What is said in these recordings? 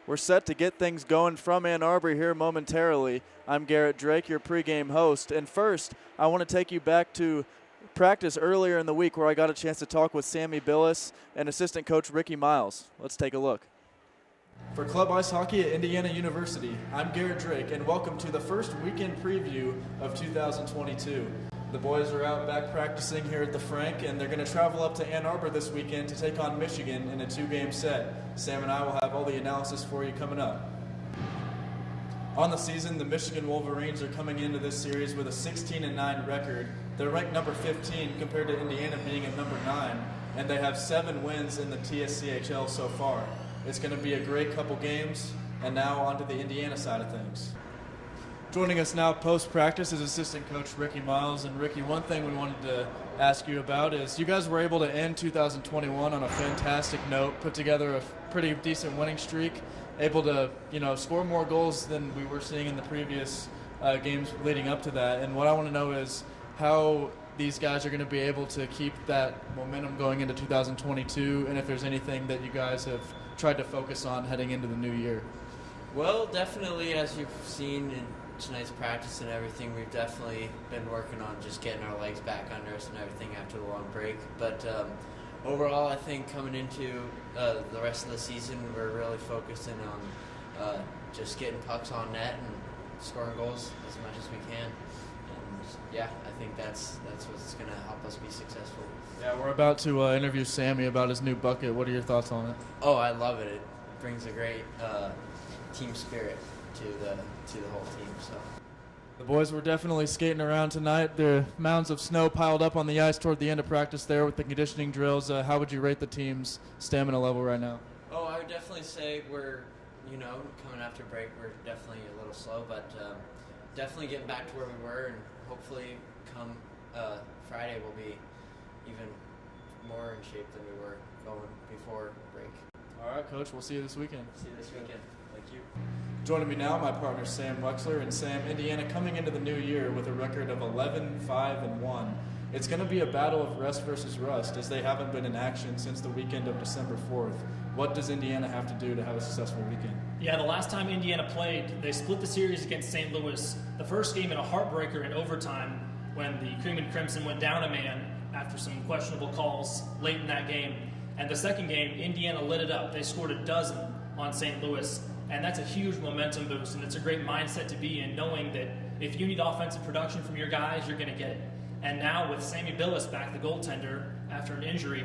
We're set to get things going from Ann Arbor here momentarily. I'm Garrett Drake, your pregame host. And first, I want to take you back to practice earlier in the week where I got a chance to talk with Sammy Billis and assistant coach Ricky Miles. Let's take a look. For Club Ice Hockey at Indiana University, I'm Garrett Drake, and welcome to the first weekend preview of 2022. The boys are out back practicing here at the Frank, and they're going to travel up to Ann Arbor this weekend to take on Michigan in a 2-game set. Sam and I will have all the analysis for you coming up. On the season, the Michigan Wolverines are coming into this series with a 16-9 record. They're ranked number 15 compared to Indiana being at number 9, and they have 7 wins in the TSCHL so far. It's going to be a great couple games, and now on to the Indiana side of things. Joining us now post-practice is assistant coach Ricky Miles. And Ricky, one thing we wanted to ask you about is you guys were able to end 2021 on a fantastic note, put together a pretty decent winning streak, able to score more goals than we were seeing in the previous games leading up to that. And what I want to know is how these guys are going to be able to keep that momentum going into 2022, and if there's anything that you guys have tried to focus on heading into the new year. Well, definitely, as you've seen in tonight's practice and everything, we've definitely been working on just getting our legs back under us and everything after the long break. But overall, I think coming into the rest of the season, we're really focusing on just getting pucks on net and scoring goals as much as we can. And yeah, I think that's what's going to help us be successful. Yeah, we're about to interview Sammy about his new bucket. What are your thoughts on it? Oh, I love it. It brings a great team spirit to the whole team. So the boys were definitely skating around tonight. The mounds of snow piled up on the ice toward the end of practice there with the conditioning drills. How would you rate the team's stamina level right now? Oh, I would definitely say we're, coming after break, we're definitely a little slow, but definitely getting back to where we were, and hopefully come Friday we'll be even more in shape than we were going before break. All right, Coach, we'll see you this weekend. See you this weekend. Thank you. Joining me now, my partner Sam Weixler. And Sam, Indiana coming into the new year with a record of 11-5-1. It's going to be a battle of rust versus rust, as they haven't been in action since the weekend of December 4th. What does Indiana have to do to have a successful weekend? Yeah, the last time Indiana played, they split the series against St. Louis. The first game in a heartbreaker in overtime when the Cream and Crimson went down a man after some questionable calls late in that game. And the second game, Indiana lit it up. They scored a dozen on St. Louis. And that's a huge momentum boost, and it's a great mindset to be in, knowing that if you need offensive production from your guys, you're going to get it. And now with Sammy Billis back, the goaltender, after an injury,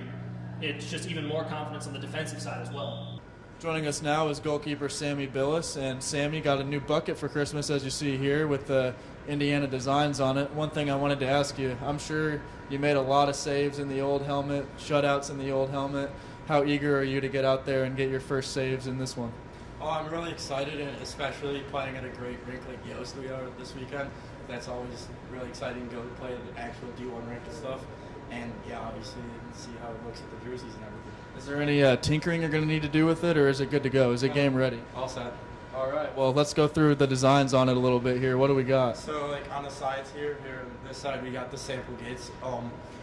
it's just even more confidence on the defensive side as well. Joining us now is goalkeeper Sammy Billis. And Sammy got a new bucket for Christmas, as you see here, with the Indiana designs on it. One thing I wanted to ask you, I'm sure you made a lot of saves in the old helmet, shutouts in the old helmet. How eager are you to get out there and get your first saves in this one? Oh, I'm really excited, and especially playing at a great rink like Yost we are this weekend. That's always really exciting to go play at the actual D1 rink and stuff. And yeah, obviously see how it looks with the jerseys and everything. Is there any tinkering you're going to need to do with it, or is it good to go? Is it game ready? All set. All right. Well, let's go through the designs on it a little bit here. What do we got? So like on the sides here on this side we got the sample gates.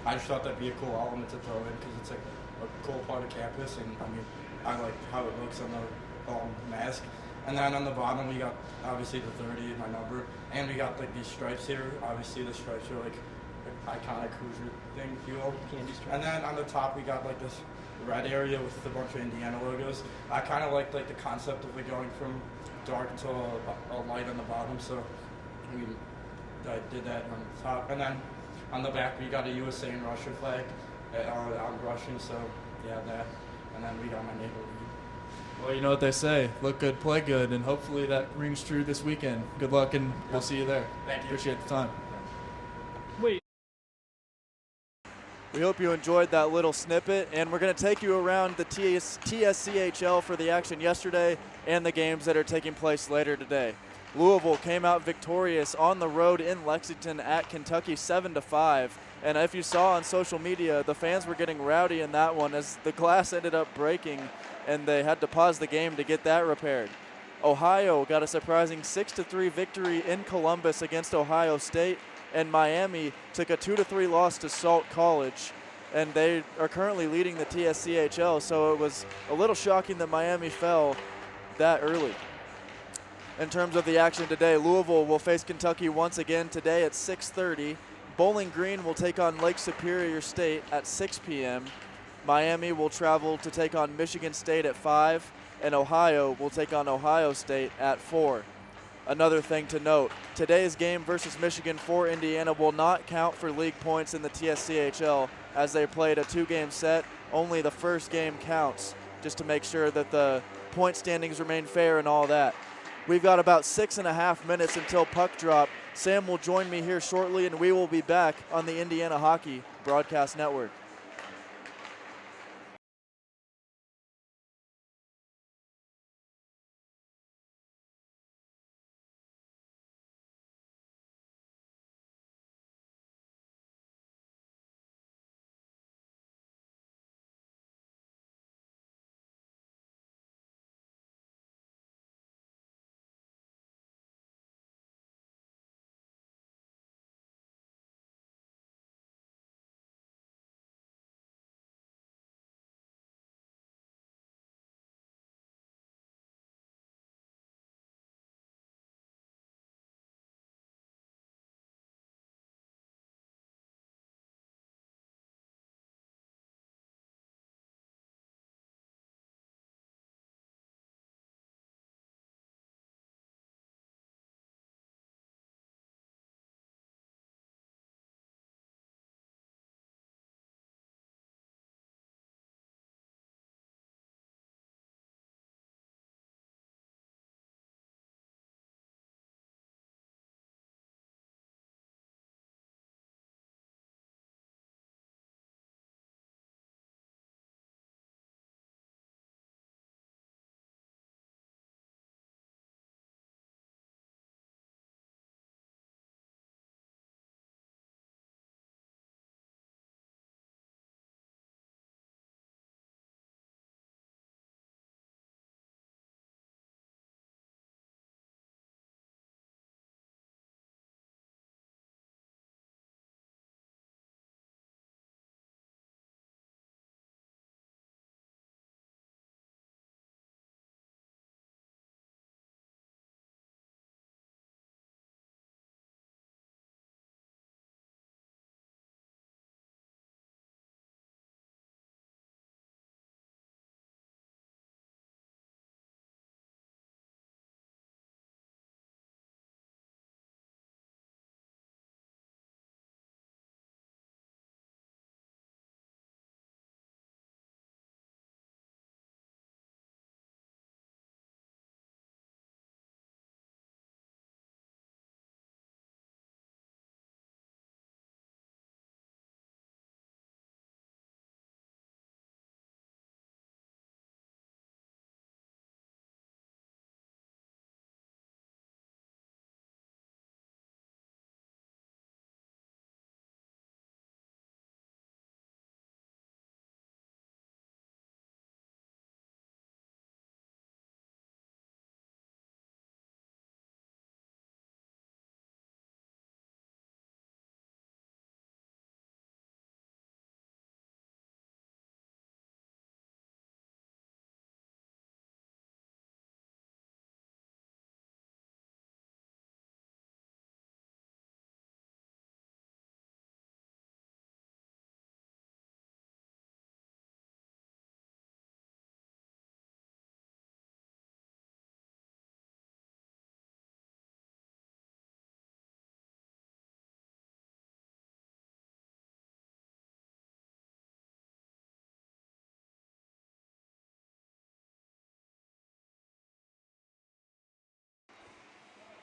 I just thought that'd be a cool element to throw in because it's like a cool part of campus, and I mean I like how it looks on the mask. And then on the bottom we got obviously the 30, my number, and we got like these stripes here. Obviously the stripes are like an iconic Hoosier thing, if you will. Candy stripes. And then on the top we got like this red area with a bunch of Indiana logos. I kind of liked like the concept of it going from dark to a light on the bottom, so I did that on the top. And then on the back we got a USA and Russia flag. I'm Russian, so yeah, that. And then we got my neighborhood. Well, you know what they say, look good, play good, and hopefully that rings true this weekend. Good luck, and we'll see you there. Thank you. Appreciate the time. Wait. We hope you enjoyed that little snippet, and we're going to take you around the TSCHL for the action yesterday and the games that are taking place later today. Louisville came out victorious on the road in Lexington at Kentucky 7-5. And if you saw on social media, the fans were getting rowdy in that one as the glass ended up breaking, and they had to pause the game to get that repaired. Ohio got a surprising 6-3 victory in Columbus against Ohio State, and Miami took a 2-3 loss to Salt College, and they are currently leading the TSCHL, so it was a little shocking that Miami fell. that early. In terms of the action today, Louisville will face Kentucky once again today at 6:30. Bowling Green will take on Lake Superior State at 6 p.m. Miami will travel to take on Michigan State at 5, and Ohio will take on Ohio State at 4. Another thing to note, today's game versus Michigan for Indiana will not count for league points in the TSCHL as they played a 2-game set. Only the first game counts, just to make sure that the point standings remain fair and all that. We've got about 6.5 minutes until puck drop. Sam will join me here shortly, and we will be back on the Indiana Hockey Broadcast Network.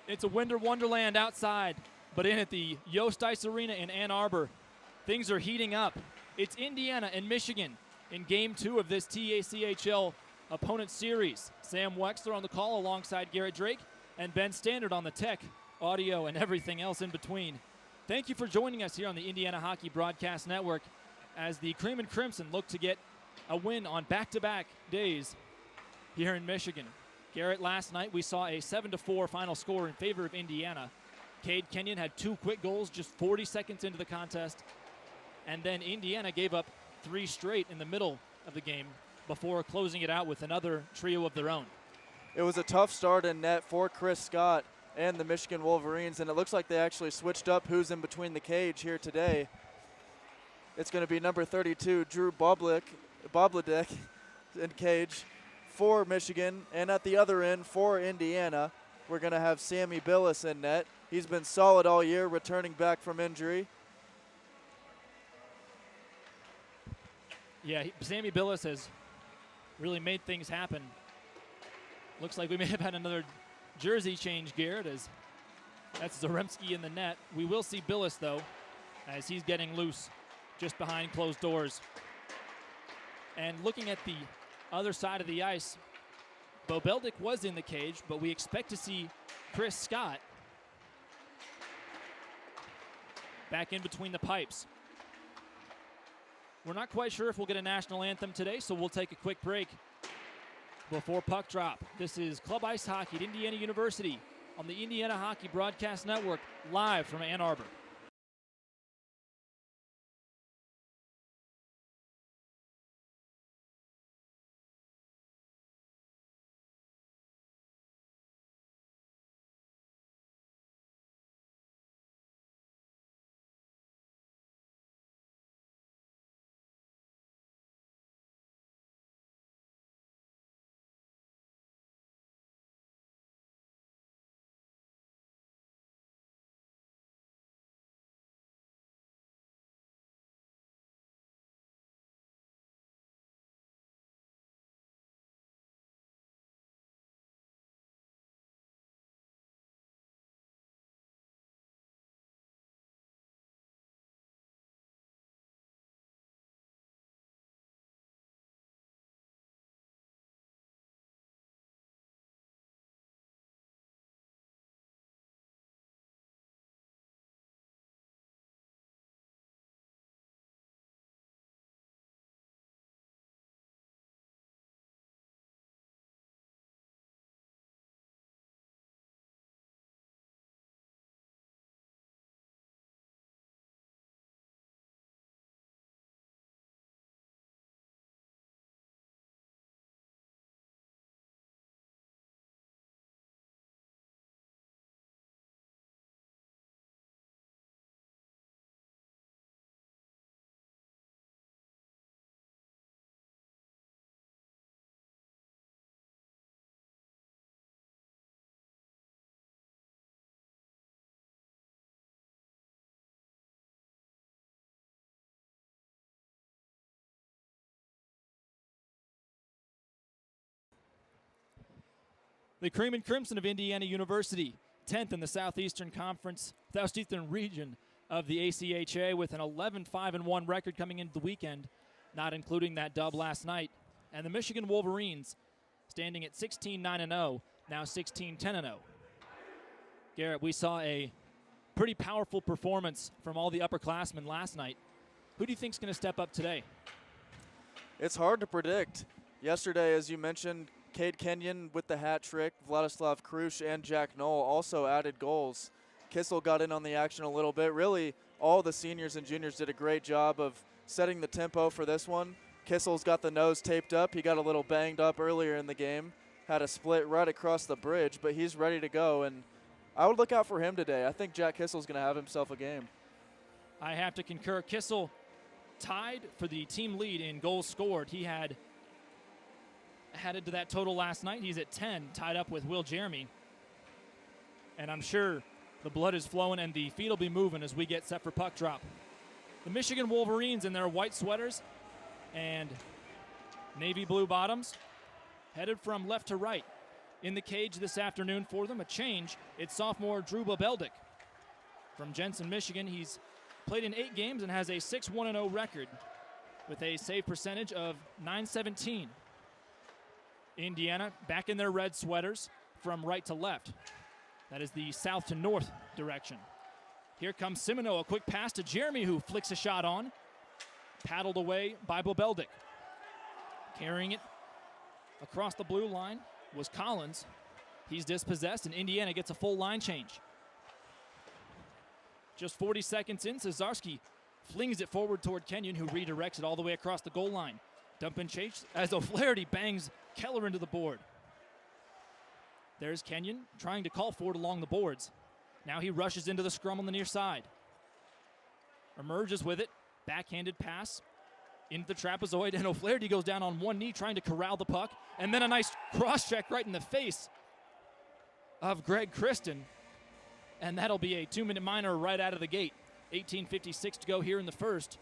It's a winter wonderland outside, but in at the Yost Ice Arena in Ann Arbor, things are heating up. It's Indiana and Michigan in Game 2 of this TACHL opponent series. Sam Weixler on the call alongside Garrett Drake and Ben Stannard on the tech, audio, and everything else in between. Thank you for joining us here on the Indiana Hockey Broadcast Network as the Cream and Crimson look to get a win on back-to-back days here in Michigan. Garrett, last night we saw a 7-4 final score in favor of Indiana. Cade Kenyon had 2 quick goals just 40 seconds into the contest. And then Indiana gave up 3 straight in the middle of the game before closing it out with another trio of their own. It was a tough start in net for Chris Scott and the Michigan Wolverines, and it looks like they actually switched up who's in between the cage here today. It's going to be number 32, Drew Bobladek in cage for Michigan, and at the other end for Indiana, we're going to have Sammy Billis in net. He's been solid all year, returning back from injury. Yeah, Sammy Billis has really made things happen. Looks like we may have had another jersey change, Garrett, as that's Zaremski in the net. We will see Billis, though, as he's getting loose just behind closed doors. And looking at the other side of the ice, Bobeldic was in the cage, but we expect to see Chris Scott back in between the pipes. We're not quite sure if we'll get a national anthem today, so we'll take a quick break before puck drop. This is Club Ice Hockey at Indiana University on the Indiana Hockey Broadcast Network, live from Ann Arbor. The Cream and Crimson of Indiana University, 10th in the Southeastern region of the ACHA, with an 11-5-1 record coming into the weekend, not including that dub last night. And the Michigan Wolverines standing at 16-9-0, now 16-10-0. Garrett, we saw a pretty powerful performance from all the upperclassmen last night. Who do you think is going to step up today? It's hard to predict. Yesterday, as you mentioned, Cade Kenyon with the hat trick, Vladislav Krush and Jack Knoll also added goals. Kissel got in on the action a little bit. Really, all the seniors and juniors did a great job of setting the tempo for this one. Kissel's got the nose taped up. He got a little banged up earlier in the game, had a split right across the bridge, but he's ready to go, and I would look out for him today. I think Jack Kissel's going to have himself a game. I have to concur. Kissel tied for the team lead in goals scored. He had added to that total last night. He's at 10, tied up with Will Jeremy. And I'm sure the blood is flowing and the feet will be moving as we get set for puck drop. The Michigan Wolverines in their white sweaters and navy blue bottoms headed from left to right. In the cage this afternoon for them, a change. It's sophomore Drew Bobeldic from Jensen, Michigan. He's played in 8 games and has a 6-1-0 record with a save percentage of .917. Indiana back in their red sweaters from right to left. That is the south to north direction. Here comes Simoneau, a quick pass to Jeremy, who flicks a shot on. Paddled away by Bobeldic. Carrying it across the blue line was Collins. He's dispossessed, and Indiana gets a full line change. Just 40 seconds in, Cesarski flings it forward toward Kenyon, who redirects it all the way across the goal line. Dump and chase as O'Flaherty bangs Keller into the board. There's Kenyon trying to call for it along the boards. Now he rushes into the scrum on the near side. Emerges with it. Backhanded pass into the trapezoid, and O'Flaherty goes down on one knee trying to corral the puck. And then a nice cross-check right in the face of Greg Kristen. And that'll be a 2-minute minor right out of the gate. 18:56 to go here in the first.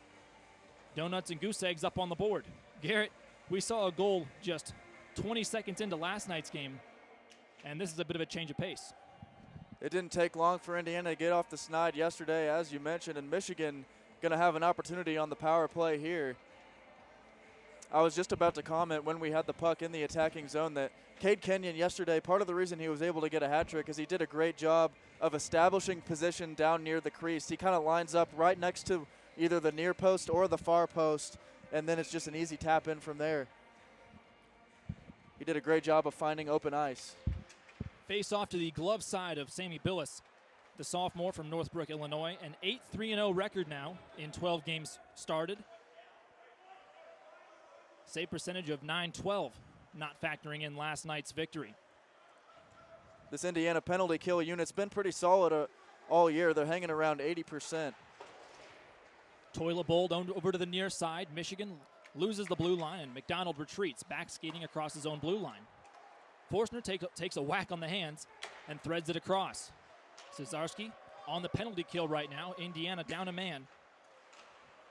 Donuts and goose eggs up on the board. Garrett, we saw a goal just 20 seconds into last night's game, and this is a bit of a change of pace. It didn't take long for Indiana to get off the snide yesterday, as you mentioned, and Michigan going to have an opportunity on the power play here. I was just about to comment when we had the puck in the attacking zone that Cade Kenyon yesterday, part of the reason he was able to get a hat trick is he did a great job of establishing position down near the crease. He kind of lines up right next to either the near post or the far post, and then it's just an easy tap in from there. He did a great job of finding open ice. Face off to the glove side of Sammy Billis, the sophomore from Northbrook, Illinois. An 8-3-0 record now in 12 games started. Save percentage of .912, not factoring in last night's victory. This Indiana penalty kill unit's been pretty solid all year. They're hanging around 80%. Toilet Bowl over to the near side. Michigan loses the blue line, and McDonald retreats, back skating across his own blue line. Forstner takes a whack on the hands and threads it across. Cesarski on the penalty kill right now. Indiana down a man.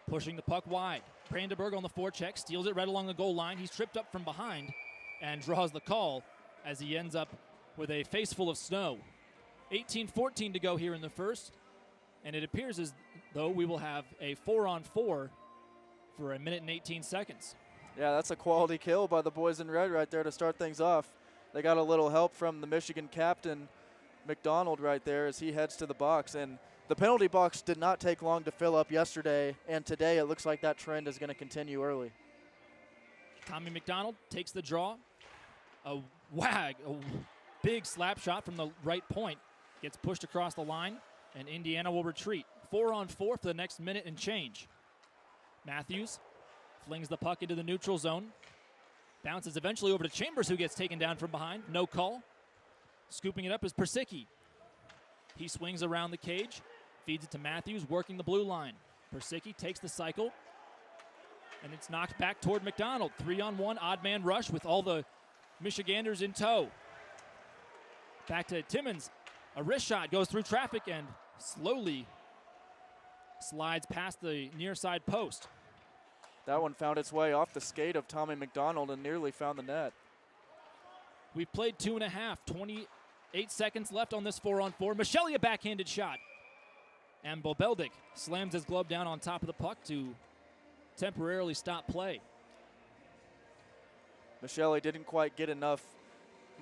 Pushing the puck wide. Brandenburg on the forecheck, steals it right along the goal line. He's tripped up from behind and draws the call as he ends up with a face full of snow. 18:14 to go here in the first, and it appears as though we will have a 4-on-4 for a minute and 18 seconds. Yeah, that's a quality kill by the boys in red right there to start things off. They got a little help from the Michigan captain, McDonald, right there as he heads to the box. And the penalty box did not take long to fill up yesterday, and today it looks like that trend is going to continue early. Tommy McDonald takes the draw. A big slap shot from the right point. Gets pushed across the line, and Indiana will retreat. 4-on-4 for the next minute and change. Matthews flings the puck into the neutral zone. Bounces eventually over to Chambers, who gets taken down from behind. No call. Scooping it up is Persicki. He swings around the cage, feeds it to Matthews, working the blue line. Persicki takes the cycle, and it's knocked back toward McDonald. 3-on-1, odd man rush with all the Michiganders in tow. Back to Timmons. A wrist shot goes through traffic and slowly slides past the near side post. That one found its way off the skate of Tommy McDonald and nearly found the net. We've played 2.5, 28 seconds left on this 4-on-4. Micheli, a backhanded shot. And Bobeldik slams his glove down on top of the puck to temporarily stop play. Micheli didn't quite get enough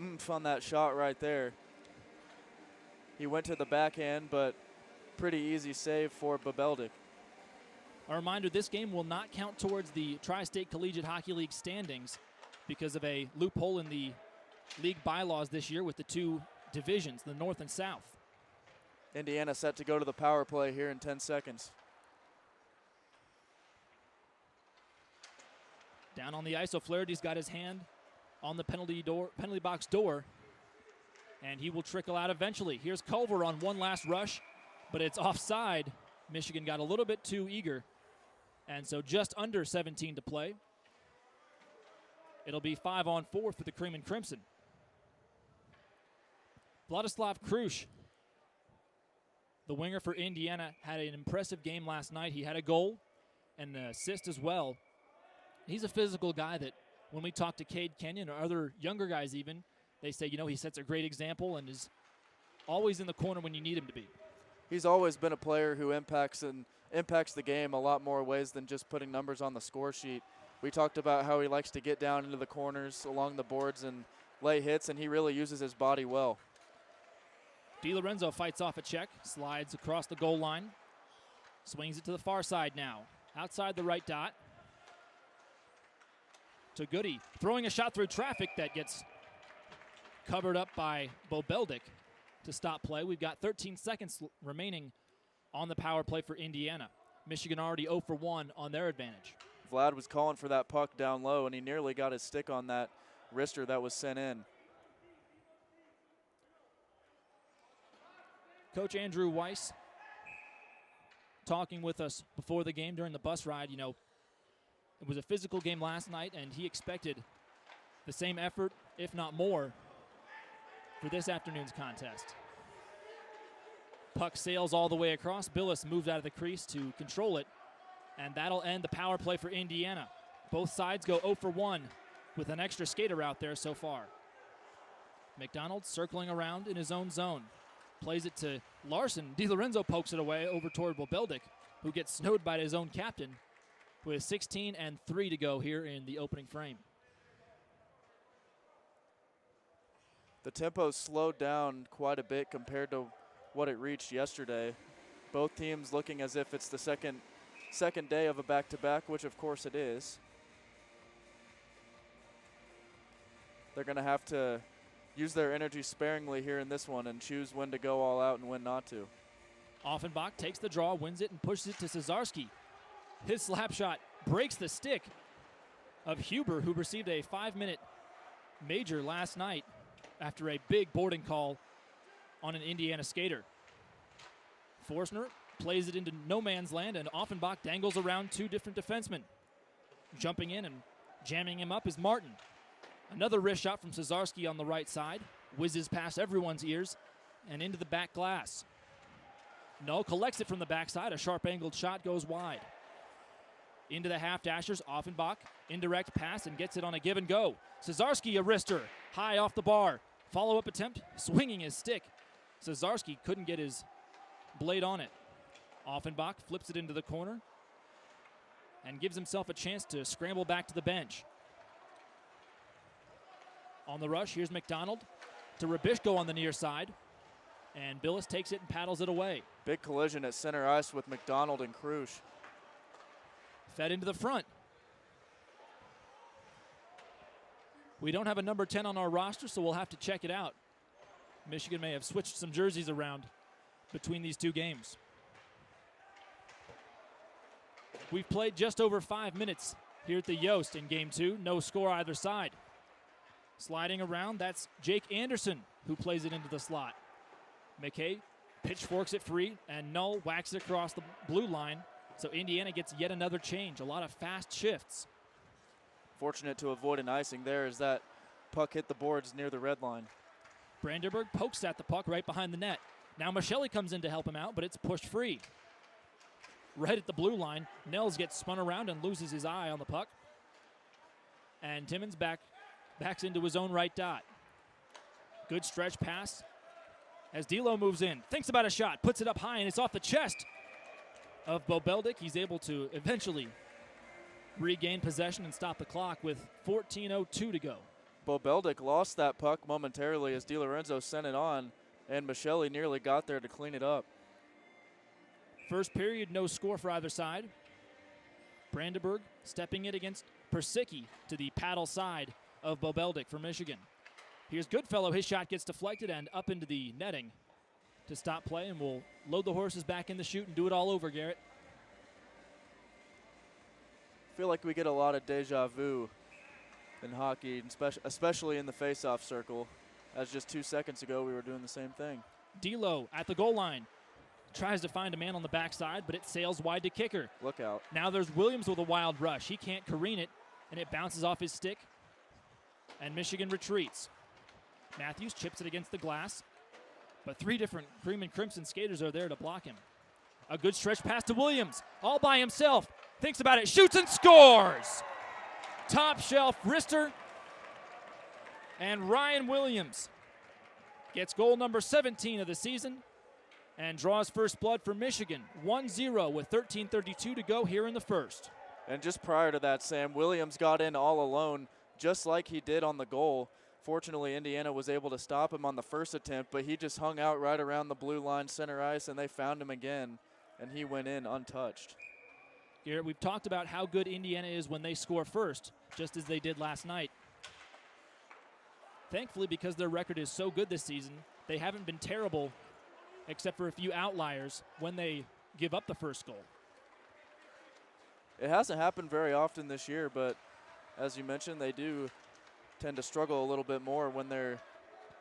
oomph on that shot right there. He went to the backhand, but pretty easy save for Bobeldik. A reminder, this game will not count towards the Tri-State Collegiate Hockey League standings because of a loophole in the league bylaws this year with the two divisions, the North and South. Indiana set to go to the power play here in 10 seconds. Down on the ice, O'Flaherty's got his hand on the penalty box door, and he will trickle out eventually. Here's Culver on one last rush, but it's offside. Michigan got a little bit too eager, and so just under 17 to play. It'll be 5-on-4 for the Cream and Crimson. Vladislav Krush, the winger for Indiana, had an impressive game last night. He had a goal and an assist as well. He's a physical guy that when we talk to Cade Kenyon or other younger guys even, they say, he sets a great example and is always in the corner when you need him to be. He's always been a player who impacts the game a lot more ways than just putting numbers on the score sheet. We talked about how he likes to get down into the corners along the boards and lay hits, and he really uses his body well. DiLorenzo fights off a check, slides across the goal line, swings it to the far side now. Outside the right dot to Goody, throwing a shot through traffic that gets covered up by Bobeldik to stop play. We've got 13 seconds remaining on the power play for Indiana. Michigan already 0 for 1 on their advantage. Vlad was calling for that puck down low, and he nearly got his stick on that wrister that was sent in. Coach Andrew Weiss talking with us before the game during the bus ride. You know, it was a physical game last night, and he expected the same effort, if not more, for this afternoon's contest. Puck sails all the way across. Billis moves out of the crease to control it, and that'll end the power play for Indiana. Both sides go 0 for 1 with an extra skater out there so far. McDonald circling around in his own zone. Plays it to Larson. DiLorenzo pokes it away over toward Bobeldik, who gets snowed by his own captain with 16 and 3 to go here in the opening frame. The tempo slowed down quite a bit compared to what it reached yesterday. Both teams looking as if it's the second day of a back-to-back, which of course it is. They're going to have to use their energy sparingly here in this one and choose when to go all out and when not to. Offenbach takes the draw, wins it, and pushes it to Cesarski. His slap shot breaks the stick of Huber, who received a 5-minute major last night after a big boarding call on an Indiana skater. Forsner plays it into no man's land, and Offenbach dangles around two different defensemen. Jumping in and jamming him up is Martin. Another wrist shot from Cesarski on the right side. Whizzes past everyone's ears and into the back glass. Null collects it from the backside. A sharp-angled shot goes wide. Into the half-dashers, Offenbach. Indirect pass and gets it on a give and go. Cesarski, a wrister, high off the bar. Follow-up attempt, swinging his stick. Cesarski couldn't get his blade on it. Offenbach flips it into the corner and gives himself a chance to scramble back to the bench. On the rush, here's McDonald to Rabishko on the near side. And Billis takes it and paddles it away. Big collision at center ice with McDonald and Krusch. Fed into the front. We don't have a number 10 on our roster, so we'll have to check it out. Michigan may have switched some jerseys around between these two games. We've played just over 5 minutes here at the Yost in game 2. No score either side. Sliding around, that's Jake Anderson, who plays it into the slot. McKay pitchforks it free, and Null whacks it across the blue line. So Indiana gets yet another change. A lot of fast shifts. Fortunate to avoid an icing there as that puck hit the boards near the red line. Brandenburg pokes at the puck right behind the net. Now Michelli comes in to help him out, but it's pushed free. Right at the blue line, Nels gets spun around and loses his eye on the puck. And Timmons backs into his own right dot. Good stretch pass as D'Lo moves in. Thinks about a shot, puts it up high, and it's off the chest of Bobeldik. He's able to eventually regain possession and stop the clock with 14:02 to go. Bobeldik lost that puck momentarily as DiLorenzo sent it on, and Michelli nearly got there to clean it up. First period, no score for either side. Brandenburg stepping it against Persicki to the paddle side of Bobeldik for Michigan. Here's Goodfellow. His shot gets deflected and up into the netting to stop play, and we'll load the horses back in the chute and do it all over, Garrett. I feel like we get a lot of deja vu in hockey, especially in the face-off circle, as just 2 seconds ago we were doing the same thing. D'Lo at the goal line. Tries to find a man on the backside, but it sails wide to kicker. Look out. Now there's Williams with a wild rush. He can't careen it, and it bounces off his stick, and Michigan retreats. Matthews chips it against the glass, but 3 different cream and crimson skaters are there to block him. A good stretch pass to Williams, all by himself. Thinks about it, shoots and scores! Top shelf wrister, and Ryan Williams gets goal number 17 of the season and draws first blood for Michigan. 1-0 with 13:32 to go here in the first. And just prior to that, Sam, Williams got in all alone, just like he did on the goal. Fortunately, Indiana was able to stop him on the first attempt, but he just hung out right around the blue line center ice, and they found him again, and he went in untouched. Garrett, we've talked about how good Indiana is when they score first, just as they did last night. Thankfully, because their record is so good this season, they haven't been terrible, except for a few outliers when they give up the first goal. It hasn't happened very often this year, but as you mentioned, they do tend to struggle a little bit more when they're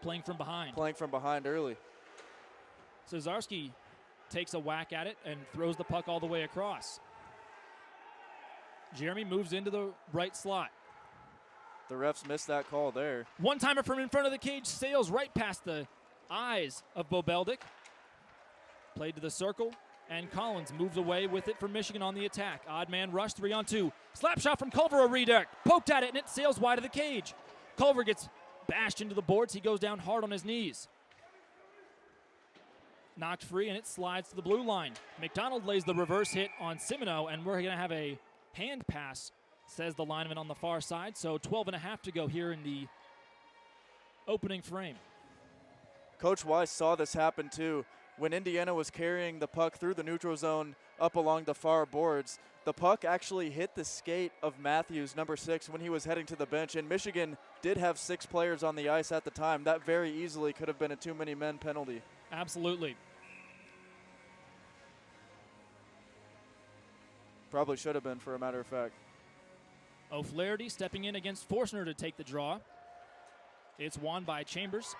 playing from behind. Playing from behind early. Cesarski takes a whack at it and throws the puck all the way across. Jeremy moves into the right slot. The refs missed that call there. One-timer from in front of the cage sails right past the eyes of Bobeldic. Played to the circle, and Collins moves away with it for Michigan on the attack. Odd man rush, 3-on-2. Slap shot from Culver, a redirect. Poked at it, and it sails wide of the cage. Culver gets bashed into the boards. He goes down hard on his knees. Knocked free, and it slides to the blue line. McDonald lays the reverse hit on Simino, and we're going to have a hand pass, says the lineman on the far side. So 12.5 to go here in the opening frame. Coach Weiss saw this happen too. When Indiana was carrying the puck through the neutral zone up along the far boards, the puck actually hit the skate of Matthews, number 6, when he was heading to the bench. And Michigan did have 6 players on the ice at the time. That very easily could have been a too many men penalty. Absolutely. Probably should have been, for a matter of fact. O'Flaherty stepping in against Forstner to take the draw. It's won by Chambers.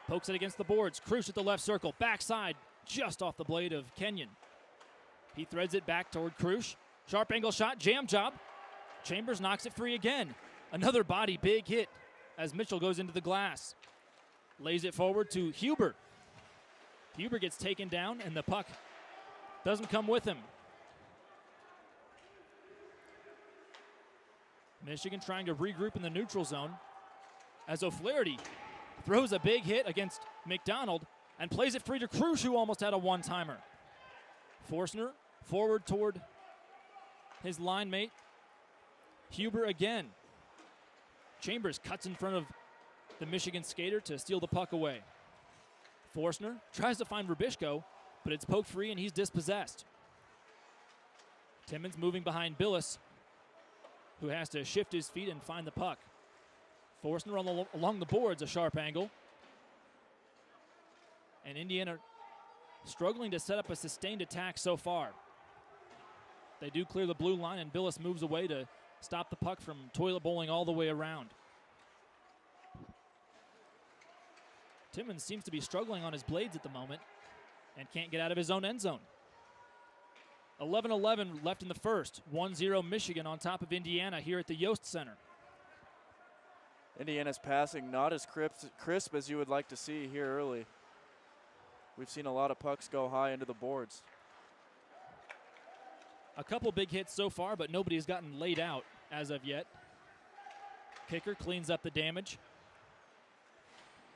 Pokes it against the boards. Krusch at the left circle. Backside, just off the blade of Kenyon. He threads it back toward Krusch. Sharp angle shot, jam job. Chambers knocks it free again. Another body, big hit as Mitchell goes into the glass. Lays it forward to Huber. Huber gets taken down, and the puck doesn't come with him. Michigan trying to regroup in the neutral zone as O'Flaherty throws a big hit against McDonald and plays it free to Krusch, who almost had a one-timer. Forstner forward toward his line mate. Huber again. Chambers cuts in front of the Michigan skater to steal the puck away. Forstner tries to find Rubishko, but it's poked free and he's dispossessed. Timmons moving behind Billis, who has to shift his feet and find the puck. Forstner along the boards, a sharp angle. And Indiana struggling to set up a sustained attack so far. They do clear the blue line, and Billis moves away to stop the puck from toilet bowling all the way around. Timmons seems to be struggling on his blades at the moment and can't get out of his own end zone. 11:11 left in the first. 1-0 Michigan on top of Indiana here at the Yost Center. Indiana's passing not as crisp as you would like to see here early. We've seen a lot of pucks go high into the boards. A couple big hits so far, but nobody has gotten laid out as of yet. Kicker cleans up the damage.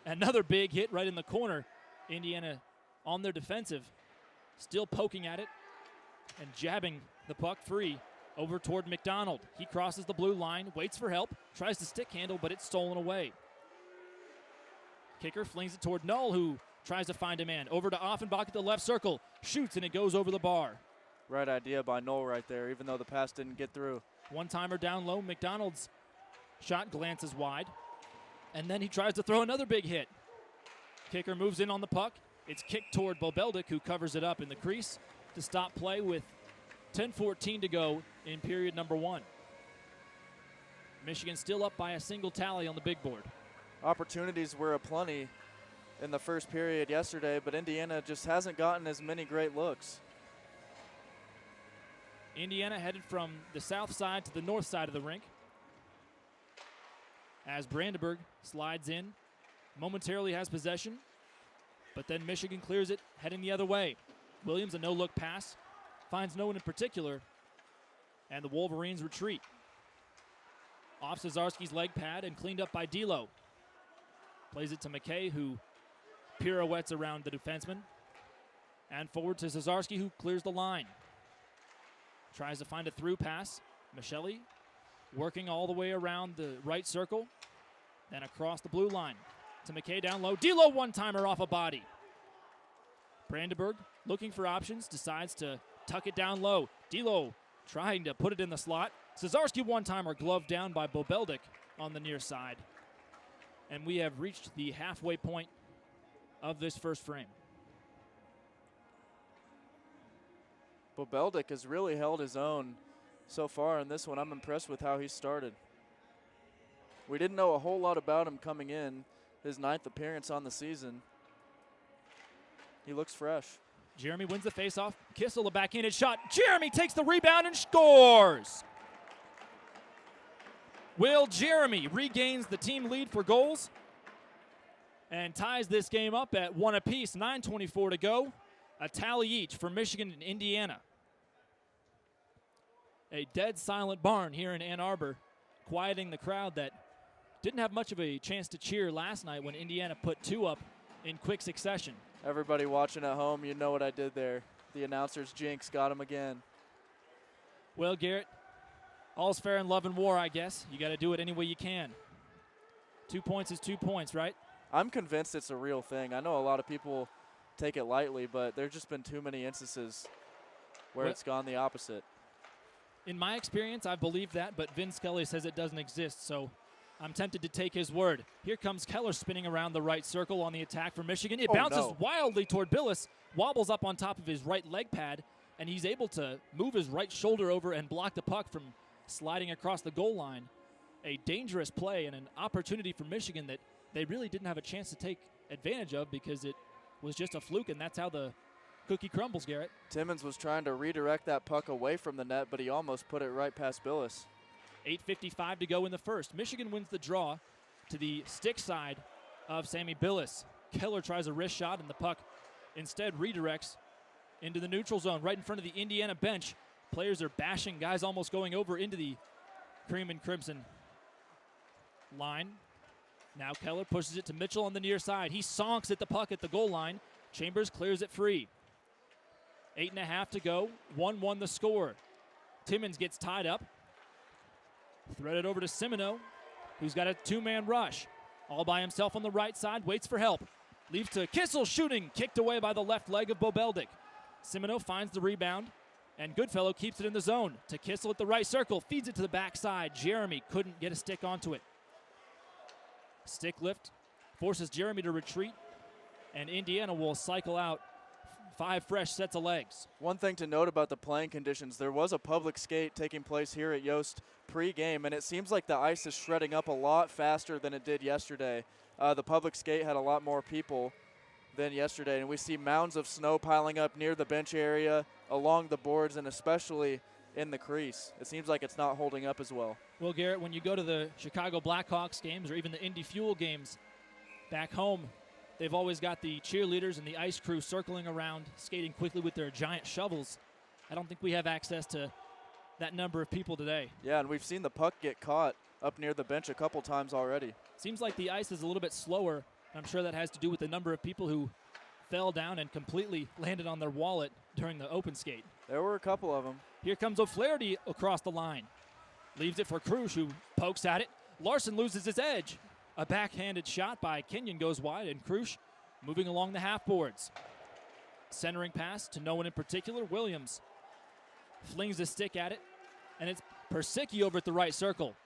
Another big hit right in the corner. Indiana on their defensive, still poking at it and jabbing the puck free over toward McDonald. He crosses the blue line, waits for help, tries to stick handle, but it's stolen away. Kicker flings it toward Null, who tries to find a man. Over to Offenbach at the left circle, shoots, and it goes over the bar. Right idea by Null right there, even though the pass didn't get through. One-timer down low. McDonald's shot glances wide, and then he tries to throw another big hit. Kicker moves in on the puck. It's kicked toward Bobeldic, who covers it up in the crease to stop play with 10:14 to go in period number 1. Michigan still up by a single tally on the big board. Opportunities were aplenty in the first period yesterday, but Indiana just hasn't gotten as many great looks. Indiana headed from the south side to the north side of the rink as Brandenburg slides in, momentarily has possession, but then Michigan clears it, heading the other way. Williams, a no-look pass, finds no one in particular, and the Wolverines retreat. Off Cesarski's leg pad and cleaned up by D'Lo. Plays it to McKay, who pirouettes around the defenseman, and forward to Cesarski, who clears the line. Tries to find a through pass. Michelli working all the way around the right circle, then across the blue line to McKay down low. D'Lo one-timer off a body. Brandenburg looking for options, decides to tuck it down low. D'Lo trying to put it in the slot. Cesarski one-timer gloved down by Bobeldic on the near side. And we have reached the halfway point of this first frame. Bobeldic has really held his own so far in this one. I'm impressed with how he started. We didn't know a whole lot about him coming in, his 9th appearance on the season. He looks fresh. Jeremy wins the faceoff. Kissel, a backhanded shot. Jeremy takes the rebound and scores. Will Jeremy regains the team lead for goals and ties this game up at 1 apiece. 9:24 to go. A tally each for Michigan and Indiana. A dead silent barn here in Ann Arbor, quieting the crowd that didn't have much of a chance to cheer last night when Indiana put 2 up in quick succession. Everybody watching at home, you know what I did there. The announcer's jinx got him again. Well, Garrett, all's fair in love and war, I guess. You got to do it any way you can. 2 points is 2 points, right? I'm convinced it's a real thing. I know a lot of people take it lightly, but there's just been too many instances where it's gone the opposite. In my experience, I've believed that, but Vin Scully says it doesn't exist, so I'm tempted to take his word. Here comes Keller spinning around the right circle on the attack for Michigan. It bounces wildly toward Billis, wobbles up on top of his right leg pad, and he's able to move his right shoulder over and block the puck from sliding across the goal line. A dangerous play and an opportunity for Michigan that they really didn't have a chance to take advantage of because it was just a fluke, and that's how the cookie crumbles, Garrett. Timmons was trying to redirect that puck away from the net, but he almost put it right past Billis. 8:55 to go in the first. Michigan wins the draw to the stick side of Sammy Billis. Keller tries a wrist shot, and the puck instead redirects into the neutral zone right in front of the Indiana bench. Players are bashing, guys almost going over into the cream and crimson line. Now Keller pushes it to Mitchell on the near side. He sonks at the puck at the goal line. Chambers clears it free. 8:30 to go. 1-1 the score. Timmons gets tied up. Threaded over to Simino, who's got a 2-man rush. All by himself on the right side, waits for help. Leaves to Kissel, shooting, kicked away by the left leg of Bobeldic. Simino finds the rebound, and Goodfellow keeps it in the zone. To Kissel at the right circle, feeds it to the backside. Jeremy couldn't get a stick onto it. Stick lift forces Jeremy to retreat, and Indiana will cycle out 5 fresh sets of legs. One thing to note about the playing conditions, there was a public skate taking place here at Yost pre-game, and it seems like the ice is shredding up a lot faster than it did yesterday. The public skate had a lot more people than yesterday, and we see mounds of snow piling up near the bench area, along the boards, and especially in the crease. It seems like it's not holding up as well. Well, Garrett, when you go to the Chicago Blackhawks games or even the Indy Fuel games back home, they've always got the cheerleaders and the ice crew circling around, skating quickly with their giant shovels. I don't think we have access to that number of people today. Yeah, and we've seen the puck get caught up near the bench a couple times already. Seems like the ice is a little bit slower. I'm sure that has to do with the number of people who fell down and completely landed on their wallet during the open skate. There were a couple of them. Here comes O'Flaherty across the line. Leaves it for Krush, who pokes at it. Larson loses his edge. A backhanded shot by Kenyon goes wide, and Krush moving along the half boards. Centering pass to no one in particular. Williams flings a stick at it, and it's Persicki over at the right circle.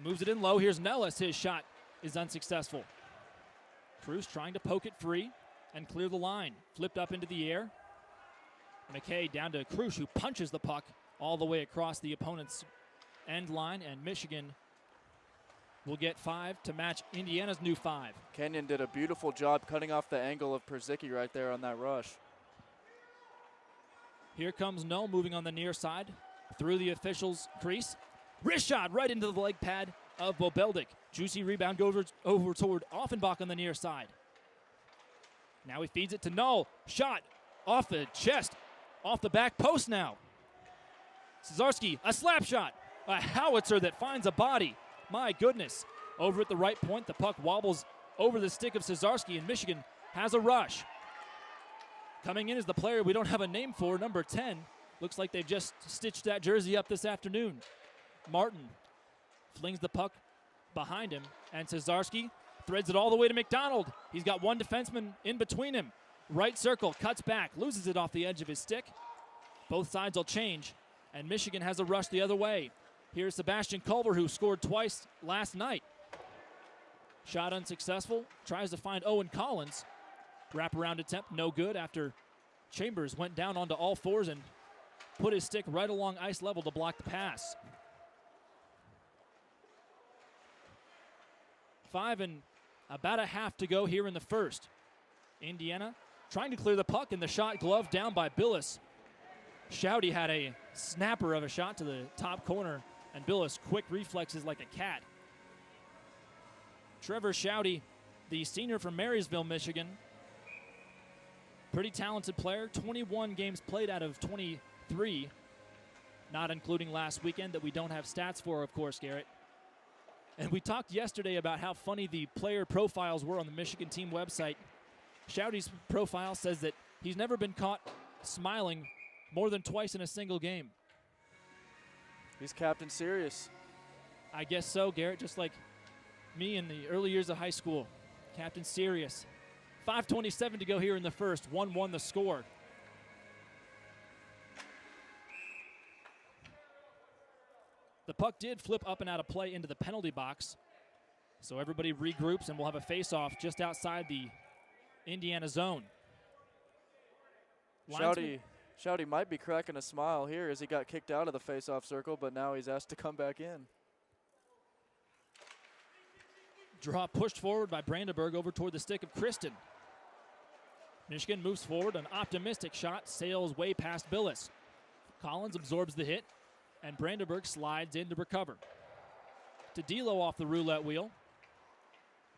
Moves it in low. Here's Nellis. His shot is unsuccessful. Krush trying to poke it free and clear the line. Flipped up into the air. McKay down to Krush, who punches the puck all the way across the opponent's end line, and Michigan will get 5 to match Indiana's new 5. Kenyon did a beautiful job cutting off the angle of Persicki right there on that rush. Here comes Null moving on the near side through the official's crease. Wrist shot right into the leg pad of Bobeldic. Juicy rebound goes over toward Offenbach on the near side. Now he feeds it to Null. Shot off the chest, off the back post now. Cesarski, a slap shot. A howitzer that finds a body. My goodness. Over at the right point, the puck wobbles over the stick of Cesarski, and Michigan has a rush. Coming in is the player we don't have a name for, number 10. Looks like they've just stitched that jersey up this afternoon. Martin flings the puck behind him, and Cesarski threads it all the way to McDonald. He's got one defenseman in between him. Right circle, cuts back, loses it off the edge of his stick. Both sides will change, and Michigan has a rush the other way. Here's Sebastian Culver, who scored twice last night. Shot unsuccessful, tries to find Owen Collins. Wraparound attempt, no good after Chambers went down onto all fours and put his stick right along ice level to block the pass. 5 and about a half to go here in the first. Indiana trying to clear the puck, and the shot gloved down by Billis. Shouty had a snapper of a shot to the top corner, and Billis quick reflexes like a cat. Trevor Shouty, the senior from Marysville, Michigan. Pretty talented player, 21 games played out of 23, not including last weekend that we don't have stats for, of course, Garrett. And we talked yesterday about how funny the player profiles were on the Michigan team website. Shouty's profile says that he's never been caught smiling more than twice in a single game. He's Captain Serious. I guess so, Garrett, just like me in the early years of high school. Captain Serious. 5:27 to go here in the first. 1-1 the score. The puck did flip up and out of play into the penalty box. So everybody regroups, and we'll have a face-off just outside the Indiana zone. Shouty might be cracking a smile here as he got kicked out of the face-off circle, but now he's asked to come back in. Draw pushed forward by Brandenburg over toward the stick of Kristen. Michigan moves forward. An optimistic shot sails way past Billis. Collins absorbs the hit, and Brandenburg slides in to recover. To D'Lo off the roulette wheel.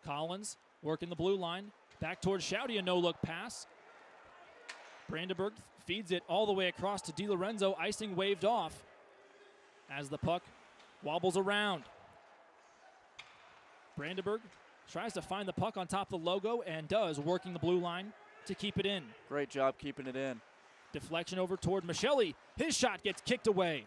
Collins working the blue line. Back towards Shouty, a no-look pass. Brandenburg feeds it all the way across to DiLorenzo. Icing waved off as the puck wobbles around. Brandenburg tries to find the puck on top of the logo and does, working the blue line to keep it in. Great job keeping it in. Deflection over toward Michelli. His shot gets kicked away.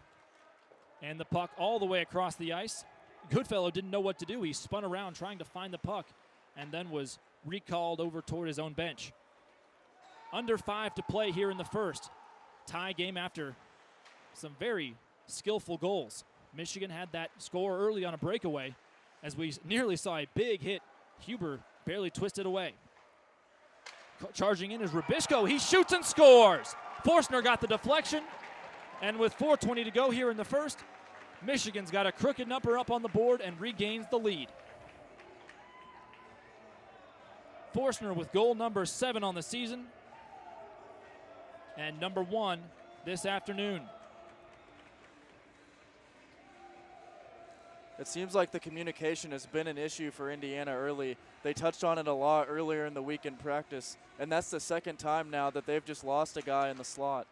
And the puck all the way across the ice. Goodfellow didn't know what to do. He spun around trying to find the puck and then was recalled over toward his own bench. Under 5 to play here in the first. Tie game after some very skillful goals. Michigan had that score early on a breakaway as we nearly saw a big hit. Huber barely twisted away. Charging in is Rubishko. He shoots and scores. Forstner got the deflection. And with 4:20 to go here in the first, Michigan's got a crooked number up on the board and regains the lead. Forstner with goal number 7 on the season. And number 1 this afternoon. It seems like the communication has been an issue for Indiana early. They touched on it a lot earlier in the week in practice, and that's the second time now that they've just lost a guy in the slot.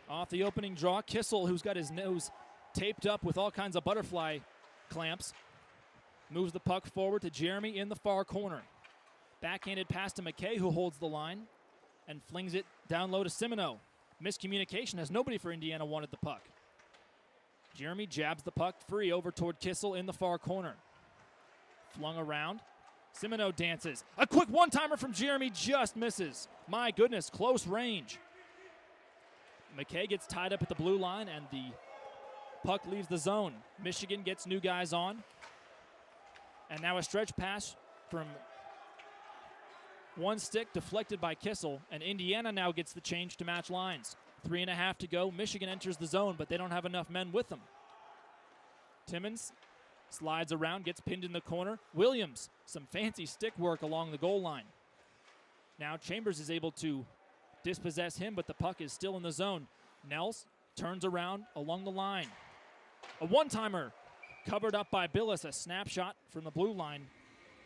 Off the opening draw, Kissel, who's got his nose taped up with all kinds of butterfly clamps, moves the puck forward to Jeremy in the far corner. Backhanded pass to McKay, who holds the line and flings it down low to Simoneau. Miscommunication as nobody for Indiana wanted the puck. Jeremy jabs the puck free over toward Kissel in the far corner. Flung around. Simoneau dances. A quick one-timer from Jeremy just misses. My goodness, close range. McKay gets tied up at the blue line, and the puck leaves the zone. Michigan gets new guys on. And now a stretch pass from one stick deflected by Kissel, and Indiana now gets the change to match lines. 3.5 to go. Michigan enters the zone, but they don't have enough men with them. Timmons slides around, gets pinned in the corner. Williams, some fancy stick work along the goal line. Now Chambers is able to dispossess him, but the puck is still in the zone. Nels turns around along the line. A one-timer covered up by Billis, a snapshot from the blue line.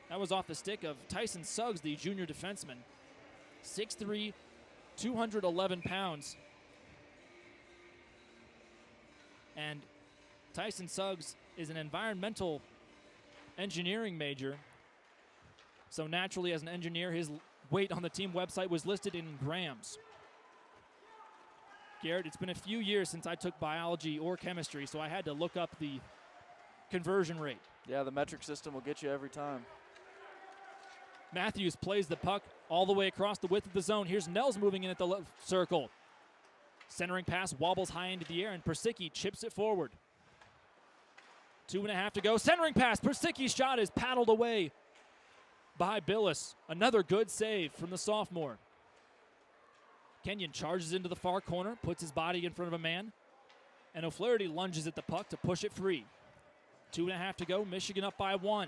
That was off the stick of Tyson Suggs, the junior defenseman. 6'3", 211 pounds. And Tyson Suggs is an environmental engineering major. So naturally, as an engineer, his weight on the team website was listed in grams. Garrett, it's been a few years since I took biology or chemistry, so I had to look up the conversion rate. Yeah, the metric system will get you every time. Matthews plays the puck all the way across the width of the zone. Here's Nels moving in at the left circle. Centering pass wobbles high into the air, and Persicki chips it forward. 2.5 to go. Centering pass. Persicki's shot is paddled away by Billis. Another good save from the sophomore. Kenyon charges into the far corner, puts his body in front of a man, and O'Flaherty lunges at the puck to push it free. 2.5 to go. Michigan up by 1.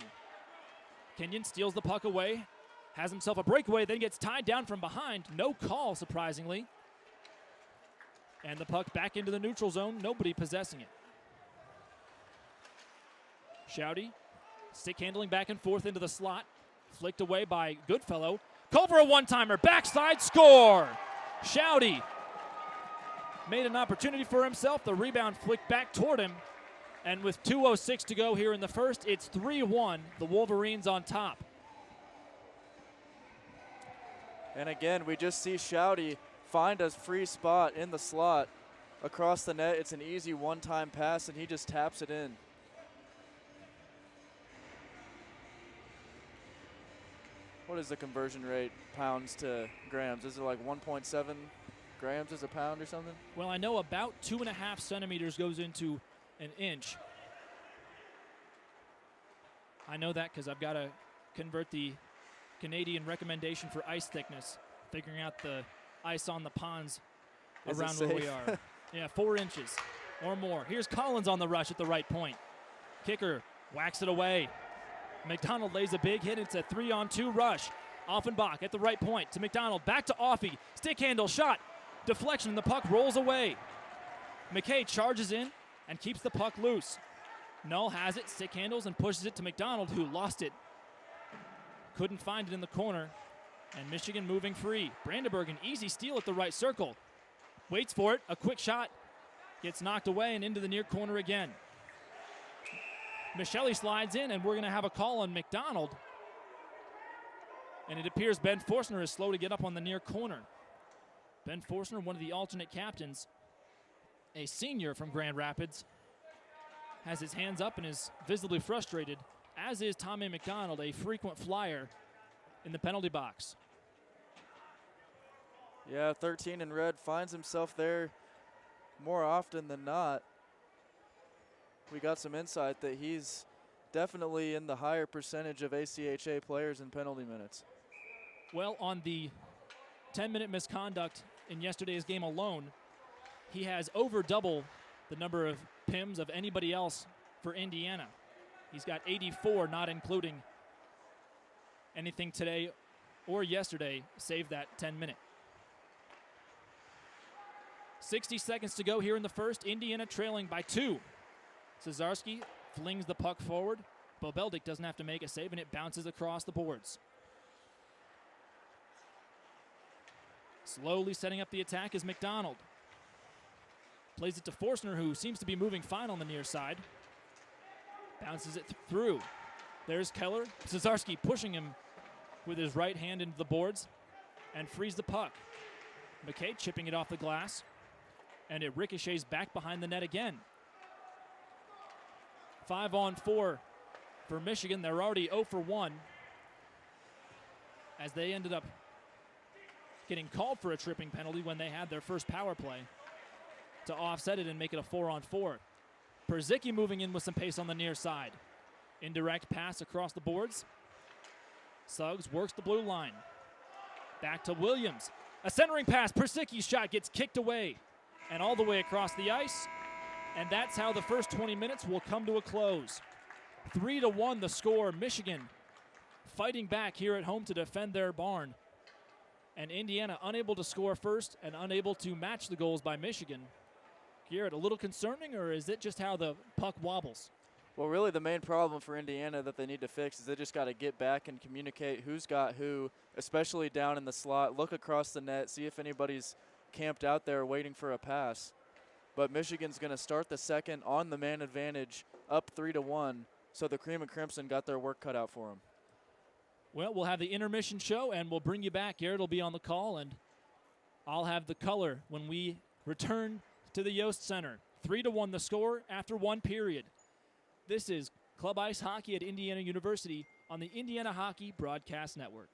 Kenyon steals the puck away, has himself a breakaway, then gets tied down from behind. No call, surprisingly. And the puck back into the neutral zone, nobody possessing it. Shouty, stick handling back and forth into the slot. Flicked away by Goodfellow. Call for a one-timer, backside, score! Shouty made an opportunity for himself. The rebound flicked back toward him. And with 2:06 to go here in the first, it's 3-1, the Wolverines on top. And again, we just see Shouty find a free spot in the slot across the net. It's an easy one-time pass, and he just taps it in. What is the conversion rate, pounds to grams? Is it like 1.7 grams as a pound or something? Well, I know about 2.5 centimeters goes into an inch. I know that because I've got to convert the Canadian recommendation for ice thickness, figuring out the ice on the ponds Is it around where we safe? are. Yeah, 4 inches or more. Here's Collins on the rush at the right point. Kicker whacks it away. McDonald lays a big hit. It's a 3-on-2 rush. Offenbach at the right point to McDonald. Back to Offie. Stick handle shot. Deflection. The puck rolls away. McKay charges in and keeps the puck loose. Null has it, stick handles, and pushes it to McDonald, who lost it. Couldn't find it in the corner. And Michigan moving free. Brandenburg, an easy steal at the right circle. Waits for it. A quick shot. Gets knocked away and into the near corner again. Michelli slides in, and we're going to have a call on McDonald. And it appears Ben Forstner is slow to get up on the near corner. Ben Forstner, one of the alternate captains, a senior from Grand Rapids, has his hands up and is visibly frustrated, as is Tommy McDonald, a frequent flyer in the penalty box. Yeah, 13 in red finds himself there more often than not. We got some insight that he's definitely in the higher percentage of ACHA players in penalty minutes. Well, on the 10-minute misconduct in yesterday's game alone, he has over double the number of PIMs of anybody else for Indiana. He's got 84, not including anything today or yesterday, save that 10-minute. 60 seconds to go here in the first. Indiana trailing by 2. Cesarski flings the puck forward. Bobeldik doesn't have to make a save, and it bounces across the boards. Slowly setting up the attack is McDonald. Plays it to Forstner, who seems to be moving fine on the near side. Bounces it through. There's Keller. Cesarski pushing him with his right hand into the boards and frees the puck. McKay chipping it off the glass, and it ricochets back behind the net again. 5-on-4 for Michigan. They're already 0 for 1 as they ended up getting called for a tripping penalty when they had their first power play to offset it and make it a 4-on-4. Perzicki moving in with some pace on the near side. Indirect pass across the boards. Suggs works the blue line. Back to Williams. A centering pass. Perzicki's shot gets kicked away and all the way across the ice. And that's how the first 20 minutes will come to a close. 3-1 the score. Michigan fighting back here at home to defend their barn. And Indiana unable to score first and unable to match the goals by Michigan. Garrett, a little concerning, or is it just how the puck wobbles? Well, really the main problem for Indiana that they need to fix is they just got to get back and communicate who's got who, especially down in the slot. Look across the net, see if anybody's camped out there waiting for a pass. But Michigan's going to start the second on the man advantage, up 3-1. So the Cream and Crimson got their work cut out for them. Well, we'll have the intermission show, and we'll bring you back. Garrett will be on the call, and I'll have the color when we return to the Yost Center. 3-1 the score after 1 period. This is Club Ice Hockey at Indiana University on the Indiana Hockey Broadcast Network.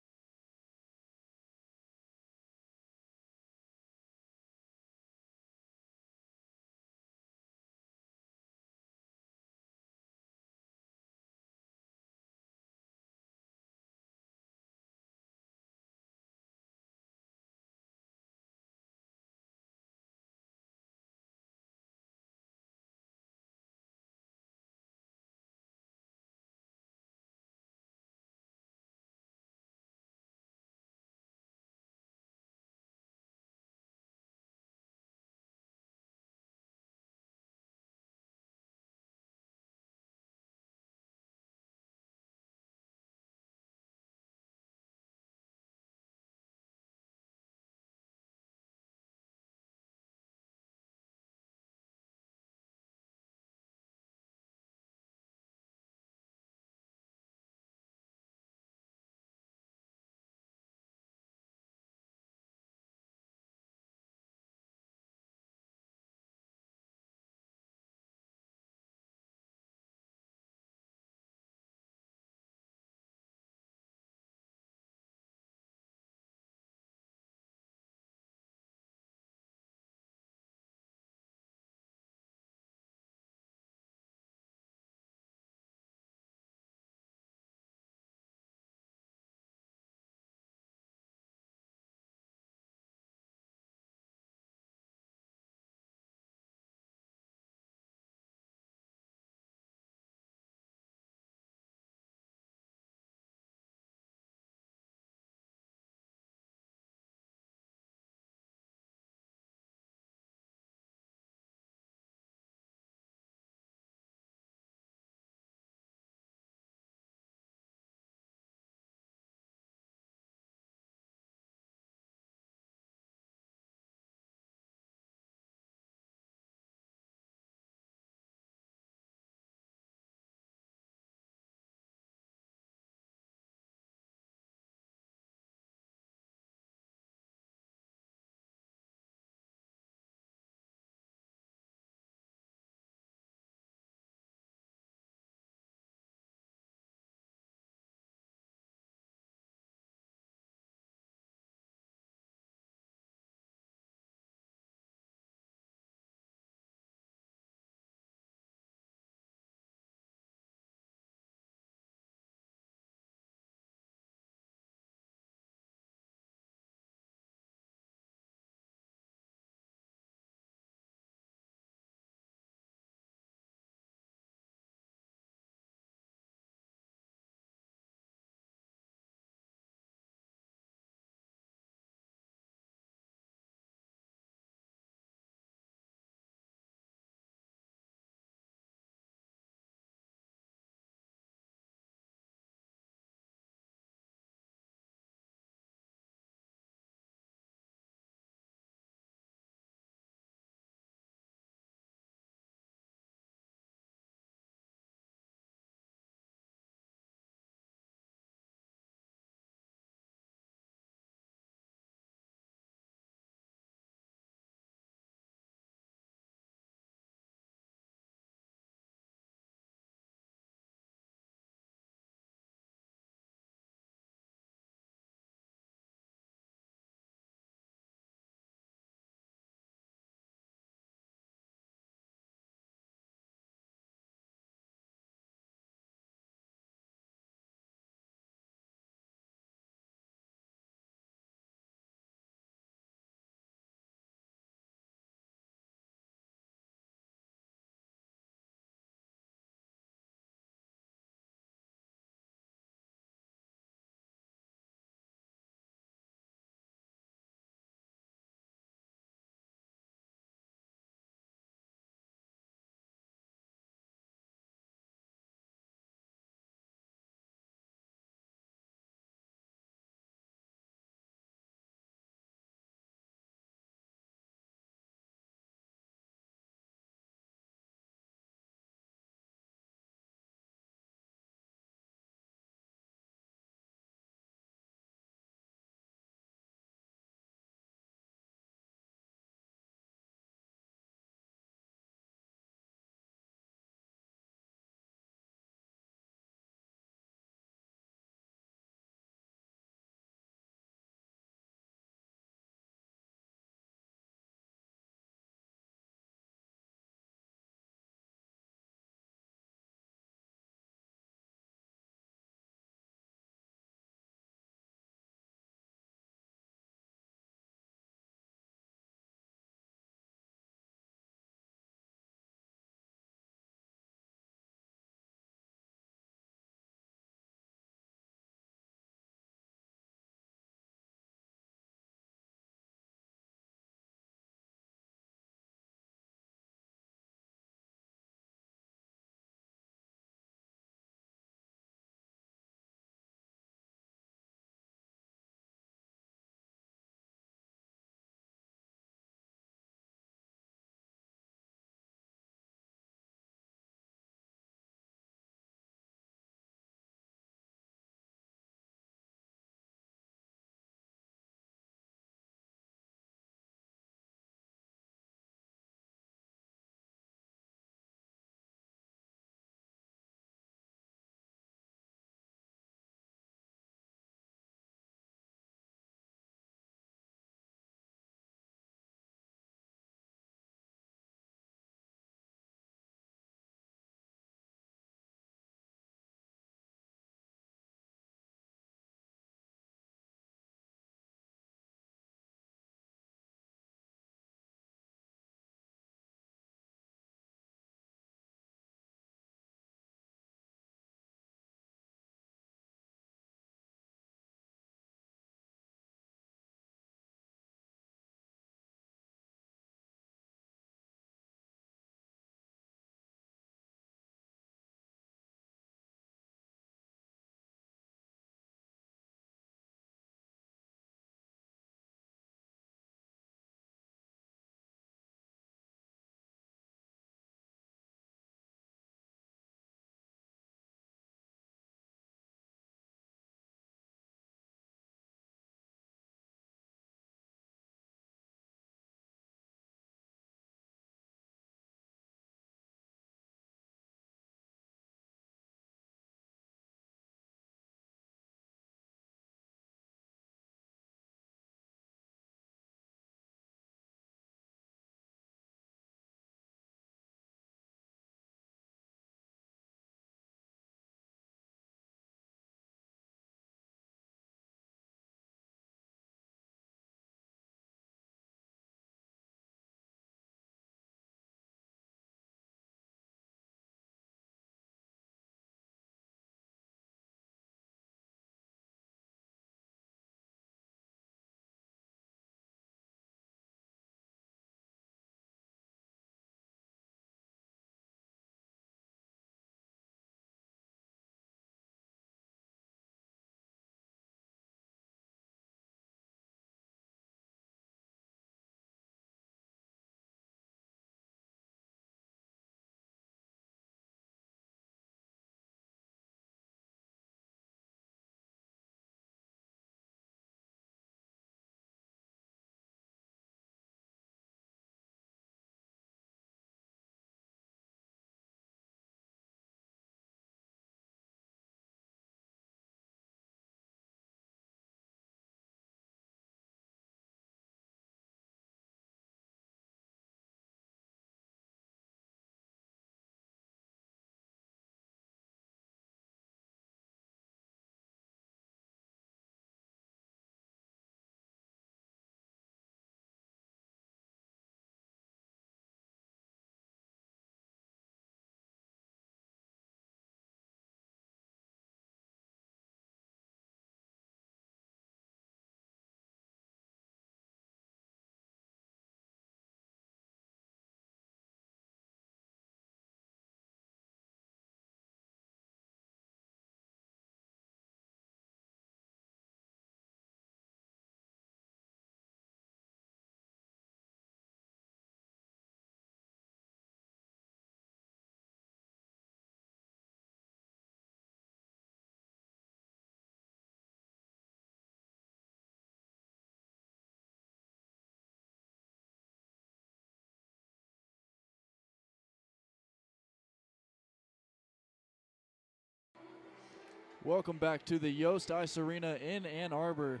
Welcome back to the Yost Ice Arena in Ann Arbor,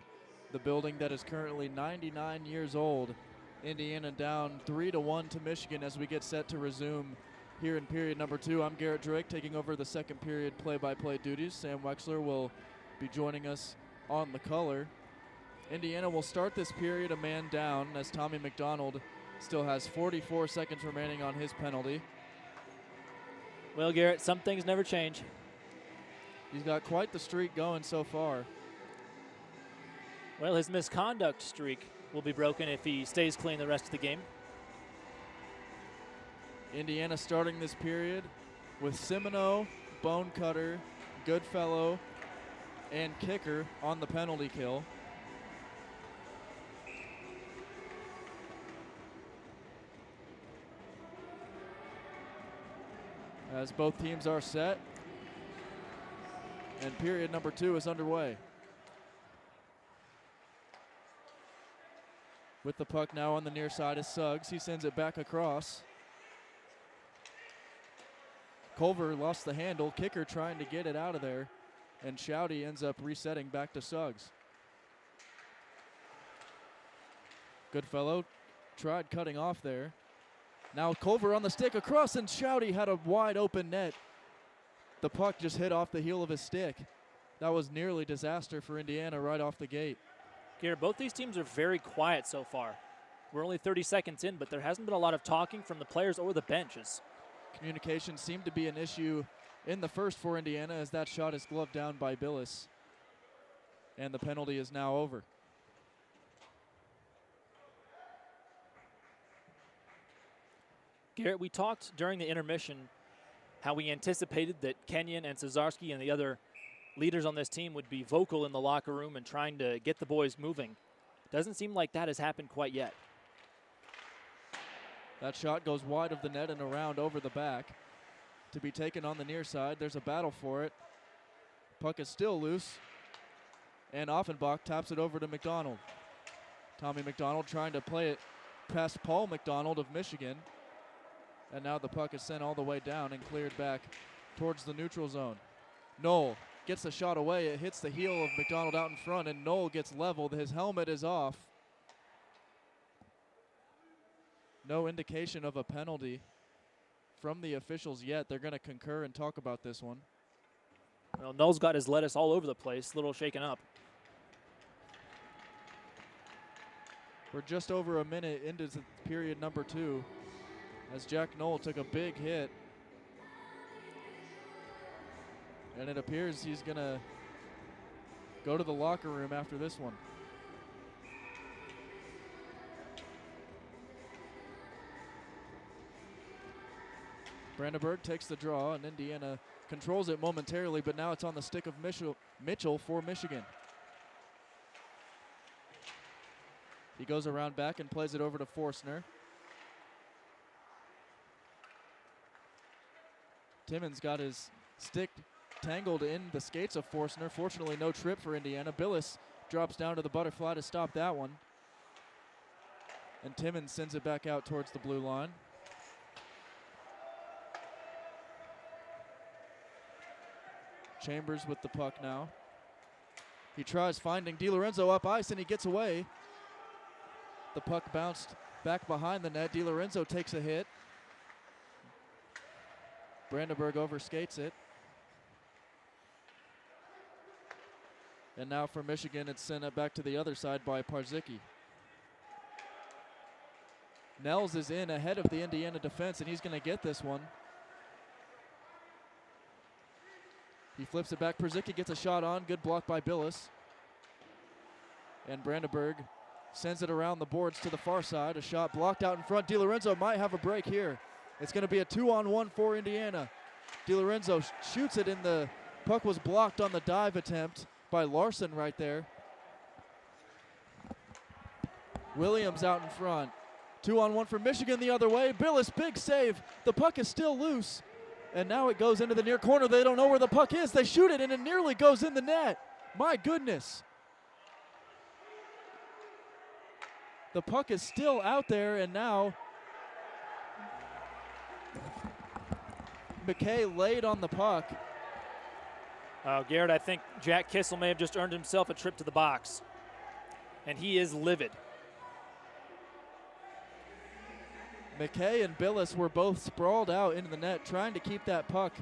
the building that is currently 99 years old. Indiana down 3-1 to Michigan as we get set to resume here in period number 2. I'm Garrett Drake taking over the second period play-by-play duties. Sam Weixler will be joining us on the color. Indiana will start this period a man down as Tommy McDonald still has 44 seconds remaining on his penalty. Well, Garrett, some things never change. He's got quite the streak going so far. Well, his misconduct streak will be broken if he stays clean the rest of the game. Indiana starting this period with Semino, Bonecutter, Goodfellow, and Kicker on the penalty kill. As both teams are set, and period number 2 is underway. With the puck now on the near side is Suggs. He sends it back across. Culver lost the handle. Kicker trying to get it out of there, and Shouty ends up resetting back to Suggs. Goodfellow tried cutting off there. Now Culver on the stick across, and Shouty had a wide open net. The puck just hit off the heel of his stick. That was nearly disaster for Indiana right off the gate. Garrett, both these teams are very quiet so far. We're only 30 seconds in, but there hasn't been a lot of talking from the players or the benches. Communication seemed to be an issue in the first for Indiana as that shot is gloved down by Billis. And the penalty is now over. Garrett, we talked during the intermission how we anticipated that Kenyon and Cesarski and the other leaders on this team would be vocal in the locker room and trying to get the boys moving. Doesn't seem like that has happened quite yet. That shot goes wide of the net and around over the back. To be taken on the near side, there's a battle for it. Puck is still loose, and Offenbach taps it over to McDonald. Tommy McDonald trying to play it past Paul McDonald of Michigan. And now the puck is sent all the way down and cleared back towards the neutral zone. Knoll gets the shot away. It hits the heel of McDonald out in front, and Knoll gets leveled. His helmet is off. No indication of a penalty from the officials yet. They're going to concur and talk about this one. Well, Knoll's got his lettuce all over the place, a little shaken up. We're just over a minute into period number 2 as Jack Knoll took a big hit. And it appears he's going to go to the locker room after this one. Brandenburg takes the draw, and Indiana controls it momentarily, but now it's on the stick of Mitchell for Michigan. He goes around back and plays it over to Forstner. Timmons got his stick tangled in the skates of Forstner. Fortunately, no trip for Indiana. Billis drops down to the butterfly to stop that one. And Timmons sends it back out towards the blue line. Chambers with the puck now. He tries finding DiLorenzo up ice, and he gets away. The puck bounced back behind the net. DiLorenzo takes a hit. Brandenburg overskates it. And now for Michigan, it's sent it back to the other side by Parzicki. Nels is in ahead of the Indiana defense, and he's going to get this one. He flips it back. Parzicki gets a shot on. Good block by Billis. And Brandenburg sends it around the boards to the far side. A shot blocked out in front. DiLorenzo might have a break here. It's going to be a 2-on-1 for Indiana. DiLorenzo shoots it in the puck was blocked on the dive attempt by Larson right there. Williams out in front. 2-on-1 for Michigan the other way. Billis, big save. The puck is still loose. And now it goes into the near corner. They don't know where the puck is. They shoot it, and it nearly goes in the net. My goodness. The puck is still out there, and now McKay laid on the puck. Garrett, I think Jack Kissel may have just earned himself a trip to the box. And he is livid. McKay and Billis were both sprawled out into the net trying to keep that puck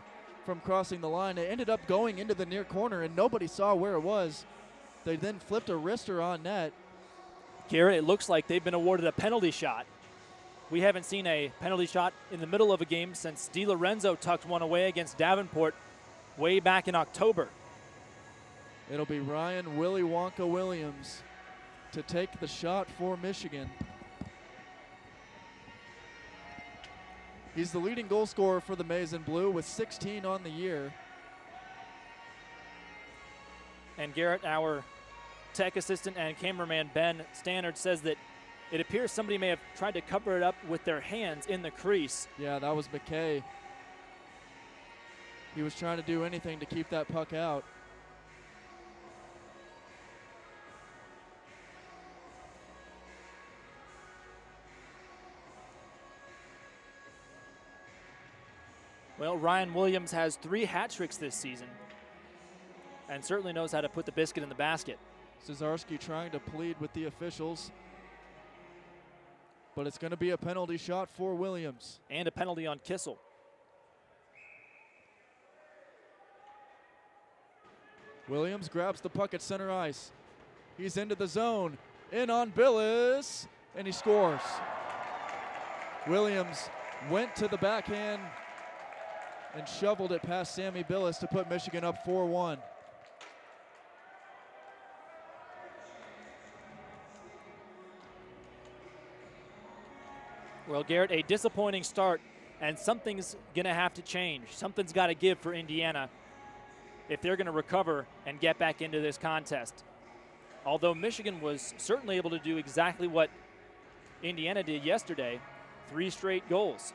from crossing the line. It ended up going into the near corner, and nobody saw where it was. They then flipped a wrister on net. Garrett, it looks like they've been awarded a penalty shot. We haven't seen a penalty shot in the middle of a game since DiLorenzo tucked one away against Davenport way back in October. It'll be Ryan Willy Wonka Williams to take the shot for Michigan. He's the leading goal scorer for the Maize and Blue with 16 on the year. And Garrett, our tech assistant and cameraman Ben Stannard, says that it appears somebody may have tried to cover it up with their hands in the crease. Yeah, that was McKay. He was trying to do anything to keep that puck out. Well, Ryan Williams has 3 hat tricks this season and certainly knows how to put the biscuit in the basket. Cesarski trying to plead with the officials, but it's going to be a penalty shot for Williams. And a penalty on Kissel. Williams grabs the puck at center ice. He's into the zone, in on Billis, and he scores. Williams went to the backhand and shoveled it past Sammy Billis to put Michigan up 4-1. Well, Garrett, a disappointing start, and something's going to have to change. Something's got to give for Indiana if they're going to recover and get back into this contest. Although Michigan was certainly able to do exactly what Indiana did yesterday, 3 straight goals.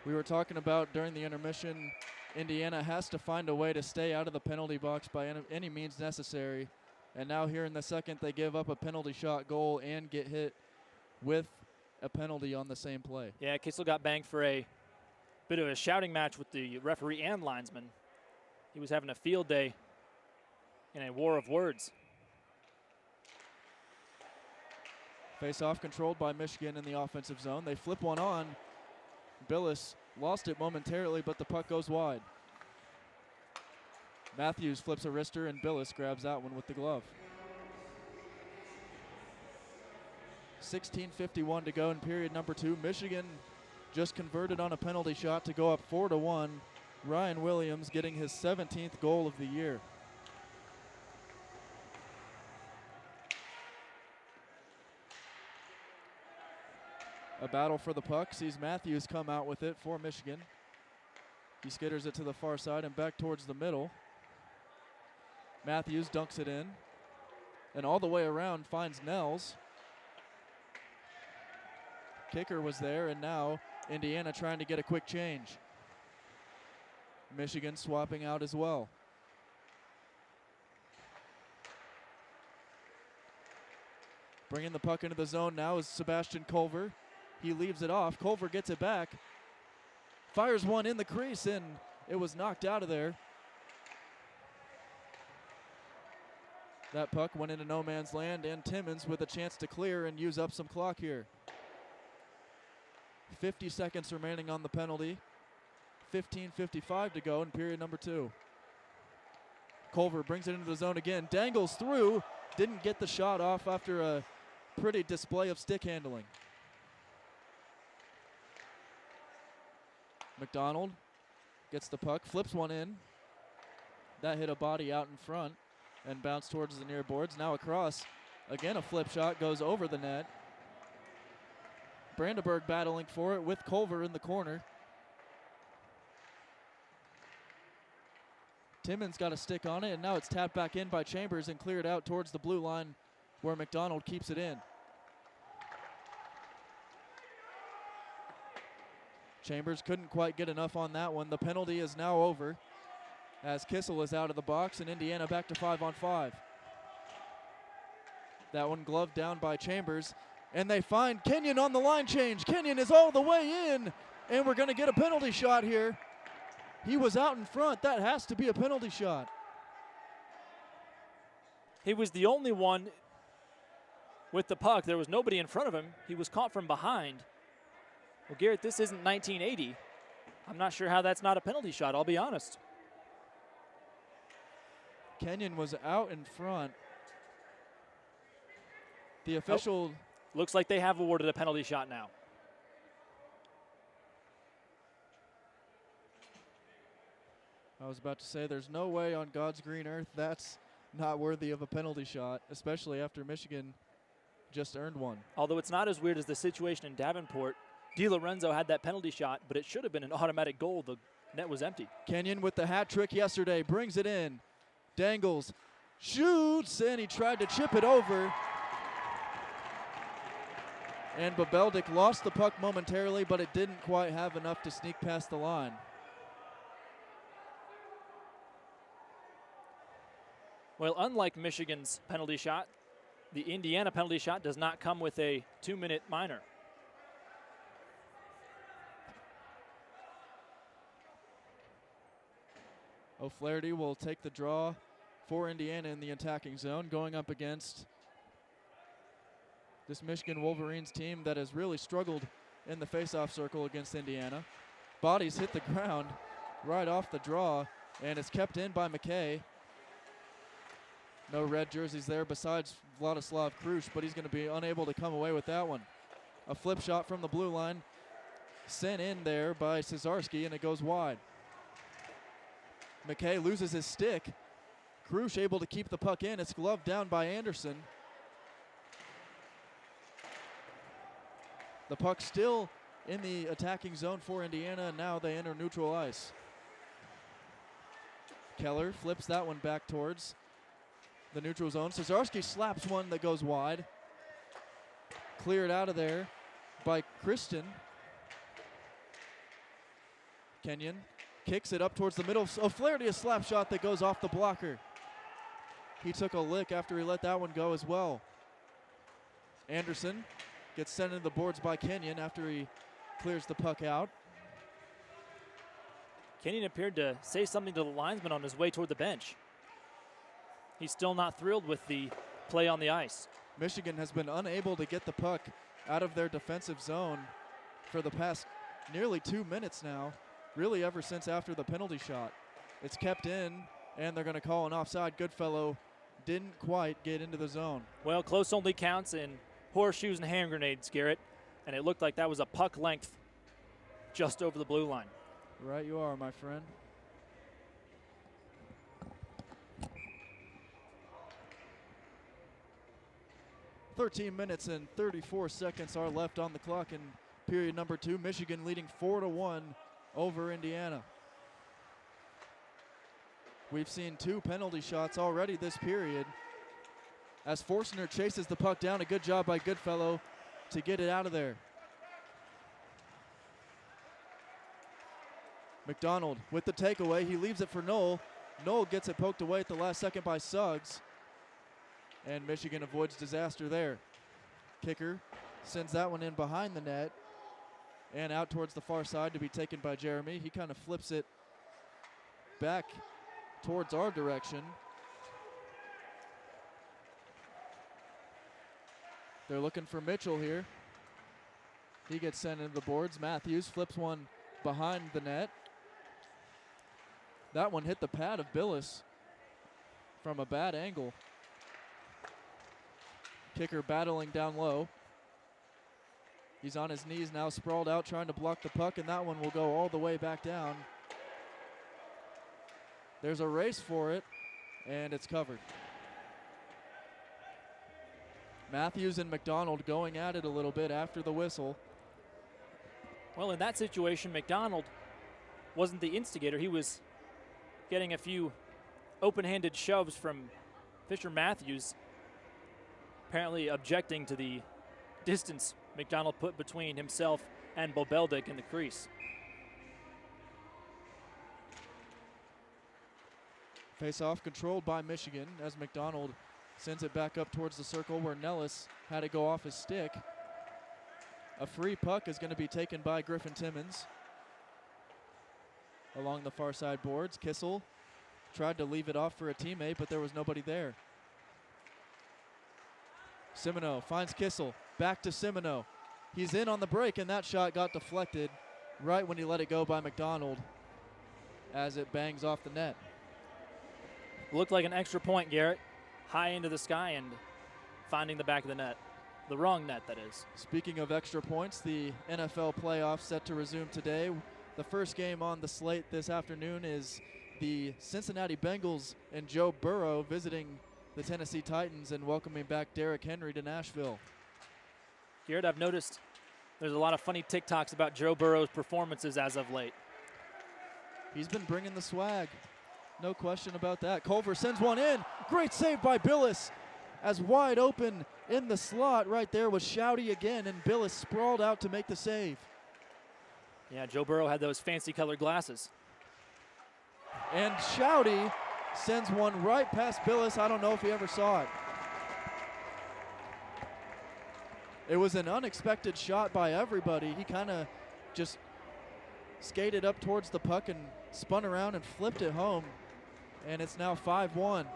We were talking about during the intermission, Indiana has to find a way to stay out of the penalty box by any means necessary. And now here in the second, they give up a penalty shot goal and get hit with a penalty on the same play. Yeah, Kissel got banged for a bit of a shouting match with the referee and linesman. He was having a field day in a war of words. Face-off controlled by Michigan in the offensive zone. They flip one on. Billis lost it momentarily, but the puck goes wide. Matthews flips a wrister, and Billis grabs that one with the glove. 16:51 to go in period number 2. Michigan just converted on a penalty shot to go up 4-1. Ryan Williams getting his 17th goal of the year. A battle for the puck sees Matthews come out with it for Michigan. He skitters it to the far side and back towards the middle. Matthews dunks it in, and all the way around finds Nels. Kicker was there, and now Indiana trying to get a quick change. Michigan swapping out as well. Bringing the puck into the zone now is Sebastian Culver. He leaves it off. Culver gets it back. Fires one in the crease, and it was knocked out of there. That puck went into no man's land, and Timmons with a chance to clear and use up some clock here. 50 seconds remaining on the penalty. 15:55 to go in period number 2. Culver brings it into the zone again. Dangles through. Didn't get the shot off after a pretty display of stick handling. McDonald gets the puck, flips one in. That hit a body out in front and bounced towards the near boards. Now across. Again, a flip shot goes over the net. Brandenburg battling for it with Culver in the corner. Timmons got a stick on it, and now it's tapped back in by Chambers and cleared out towards the blue line where McDonald keeps it in. Chambers couldn't quite get enough on that one. The penalty is now over as Kissel is out of the box and Indiana back to 5-on-5. That one gloved down by Chambers, and they find Kenyon on the line change. Kenyon is all the way in, and we're going to get a penalty shot here. He was out in front. That has to be a penalty shot. He was the only one with the puck. There was nobody in front of him. He was caught from behind. Well, Garrett, this isn't 1980. I'm not sure how that's not a penalty shot, I'll be honest. Kenyon was out in front. The official... Looks like they have awarded a penalty shot now. I was about to say, there's no way on God's green earth that's not worthy of a penalty shot, especially after Michigan just earned one. Although it's not as weird as the situation in Davenport. DiLorenzo had that penalty shot, but it should have been an automatic goal. The net was empty. Kenyon with the hat trick yesterday, brings it in, dangles, shoots, and he tried to chip it over. And Bobeldic lost the puck momentarily, but it didn't quite have enough to sneak past the line. Well, unlike Michigan's penalty shot, the Indiana penalty shot does not come with a 2-minute minor. O'Flaherty will take the draw for Indiana in the attacking zone, going up against this Michigan Wolverines team that has really struggled in the faceoff circle against Indiana. Bodies hit the ground right off the draw, and it's kept in by McKay. No red jerseys there besides Vladislav Krush, but he's going to be unable to come away with that one. A flip shot from the blue line sent in there by Cesarski, and it goes wide. McKay loses his stick. Krush able to keep the puck in. It's gloved down by Anderson. The puck still in the attacking zone for Indiana, and now they enter neutral ice. Keller flips that one back towards the neutral zone. Cesarski slaps one that goes wide. Cleared out of there by Kristen. Kenyon kicks it up towards the middle. O'Flaherty, a slap shot that goes off the blocker. He took a lick after he let that one go as well. Anderson gets sent into the boards by Kenyon after he clears the puck out. Kenyon appeared to say something to the linesman on his way toward the bench. He's still not thrilled with the play on the ice. Michigan has been unable to get the puck out of their defensive zone for the past nearly 2 minutes now, really ever since after the penalty shot. It's kept in, and they're going to call an offside. Goodfellow didn't quite get into the zone. Well, close only counts in horseshoes and hand grenades, Garrett, and it looked like that was a puck length just over the blue line. Right you are, my friend. .13 minutes and 34 seconds are left on the clock in period number 2. Michigan leading 4-1 over Indiana. We've seen 2 penalty shots already this period. As Forstner chases the puck down, a good job by Goodfellow to get it out of there. McDonald with the takeaway. He leaves it for Knoll. Knoll gets it poked away at the last second by Suggs. And Michigan avoids disaster there. Kicker sends that one in behind the net and out towards the far side to be taken by Jeremy. He kind of flips it back towards our direction. They're looking for Mitchell here. He gets sent into the boards. Matthews flips one behind the net. That one hit the pad of Billis from a bad angle. Kicker battling down low. He's on his knees now, sprawled out, trying to block the puck, and that one will go all the way back down. There's a race for it, and it's covered. Matthews and McDonald going at it a little bit after the whistle. Well, in that situation, McDonald wasn't the instigator. He was getting a few open-handed shoves from Fisher Matthews, apparently objecting to the distance McDonald put between himself and Bobeldic in the crease. Face-off controlled by Michigan as McDonald sends it back up towards the circle where Nellis had to go off his stick. A free puck is going to be taken by Griffin Timmons. along the far side boards. Kissel tried to leave it off for a teammate, but there was nobody there. Simino finds Kissel. Back to Simino. He's in on the break, and that shot got deflected right when he let it go by McDonald as it bangs off the net. Looked like an extra point, Garrett. High into the sky and finding the back of the net. The wrong net, that is. Speaking of extra points, the NFL playoffs set to resume today. The first game on the slate this afternoon is the Cincinnati Bengals and Joe Burrow visiting the Tennessee Titans and welcoming back Derrick Henry to Nashville. Garrett, I've noticed there's a lot of funny TikToks about Joe Burrow's performances as of late. He's been bringing the swag. No question about that. Culver sends one in. Great save by Billis. As wide open in the slot right there was Shouty again, and Billis sprawled out to make the save. Yeah, Joe Burrow had those fancy colored glasses. And Shouty sends one right past Billis. I don't know if he ever saw it. It was an unexpected shot by everybody. He kind of just skated up towards the puck and spun around and flipped it home. And it's now 5-1.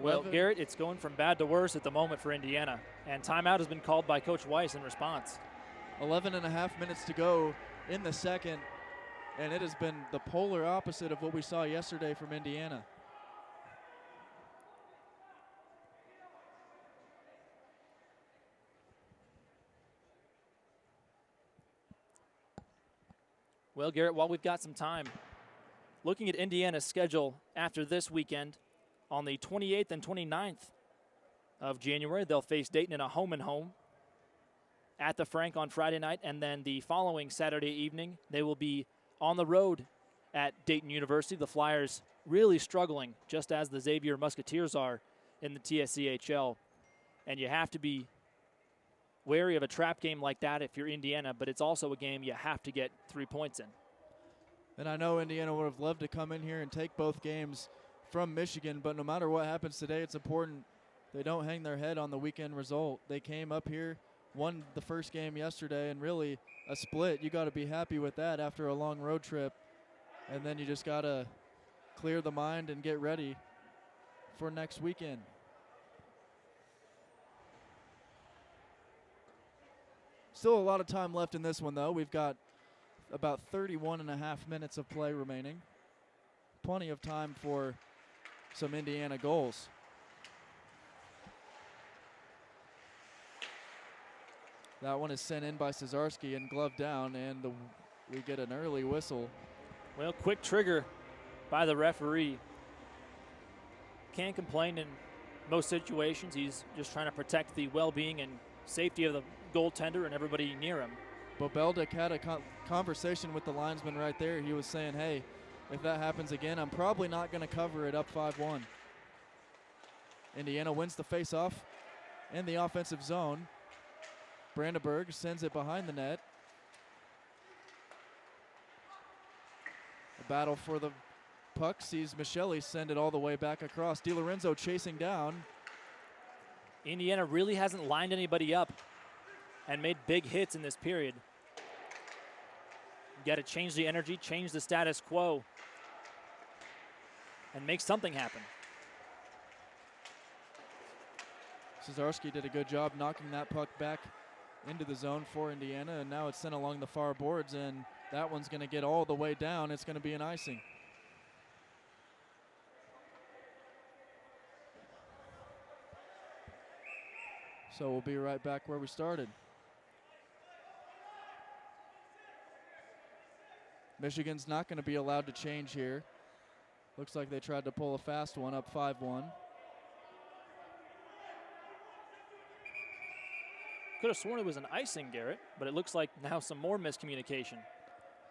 Well, Garrett, it's going from bad to worse at the moment for Indiana. And timeout has been called by Coach Weiss in response. 11 and a half minutes to go in the second, and it has been the polar opposite of what we saw yesterday from Indiana. Well, Garrett, while we've got some time, looking at Indiana's schedule after this weekend, on the 28th and 29th of January, they'll face Dayton in a home-and-home at the Frank on Friday night, and then the following Saturday evening, they will be on the road at Dayton University. The Flyers really struggling, just as the Xavier Musketeers are in the TSCHL. And you have to be wary of a trap game like that if you're Indiana, but it's also a game you have to get 3 points in. And I know Indiana would have loved to come in here and take both games from Michigan, but no matter what happens today, it's important they don't hang their head on the weekend result. They came up here, won the first game yesterday, and really a split. You got to be happy with that after a long road trip, and then you just got to clear the mind and get ready for next weekend. Still a lot of time left in this one, though. We've got about 31 and a half minutes of play remaining. Plenty of time for some Indiana goals. That one is sent in by Cesarski and gloved down, and we get an early whistle. Well, quick trigger by the referee. Can't complain in most situations. He's just trying to protect the well-being and safety of the goaltender and everybody near him. But Beldick had a conversation with the linesman right there. He was saying, hey, if that happens again, I'm probably not going to cover it up 5-1. Indiana wins the face-off in the offensive zone. Brandenburg sends it behind the net. A battle for the puck sees Michelli send it all the way back across. DiLorenzo chasing down. Indiana really hasn't lined anybody up and made big hits in this period. You got to change the energy, change the status quo, and make something happen. Cesarski did a good job knocking that puck back into the zone for Indiana, and now it's sent along the far boards, and that one's going to get all the way down. It's going to be an icing. So we'll be right back where we started. Michigan's not going to be allowed to change here. Looks like they tried to pull a fast one up 5-1. Could have sworn it was an icing, Garrett, but it looks like now some more miscommunication.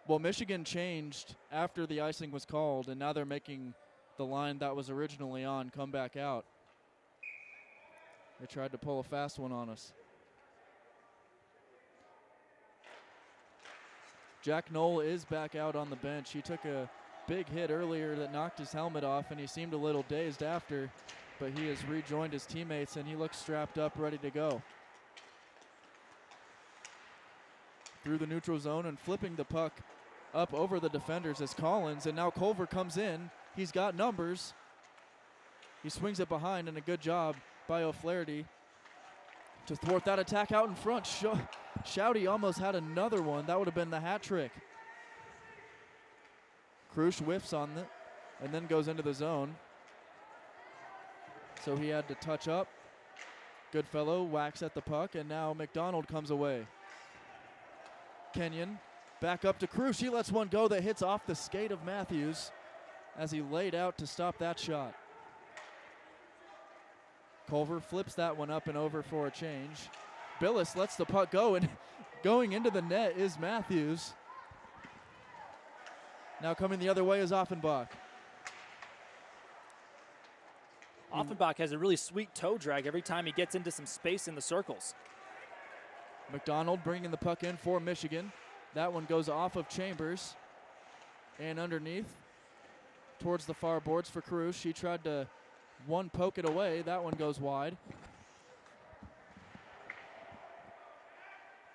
Well, Michigan changed after the icing was called, and now they're making the line that was originally on come back out. They tried to pull a fast one on us. Jack Knoll is back out on the bench. He took a big hit earlier that knocked his helmet off, and he seemed a little dazed after, but he has rejoined his teammates, and he looks strapped up, ready to go. Through the neutral zone and flipping the puck up over the defenders is Collins, and now Culver comes in. He's got numbers. He swings it behind, and a good job by O'Flaherty to thwart that attack out in front. Shouty almost had another one. That would have been the hat trick. Krusch whiffs on it and then goes into the zone. So he had to touch up. Goodfellow whacks at the puck, and now McDonald comes away. Kenyon back up to Krusch. He lets one go that hits off the skate of Matthews as he laid out to stop that shot. Culver flips that one up and over for a change. Billis lets the puck go, and going into the net is Matthews. Now coming the other way is Offenbach. Offenbach has a really sweet toe drag every time he gets into some space in the circles. McDonald bringing the puck in for Michigan. That one goes off of Chambers and underneath towards the far boards for Krusch. He tried to poke it away. That one goes wide.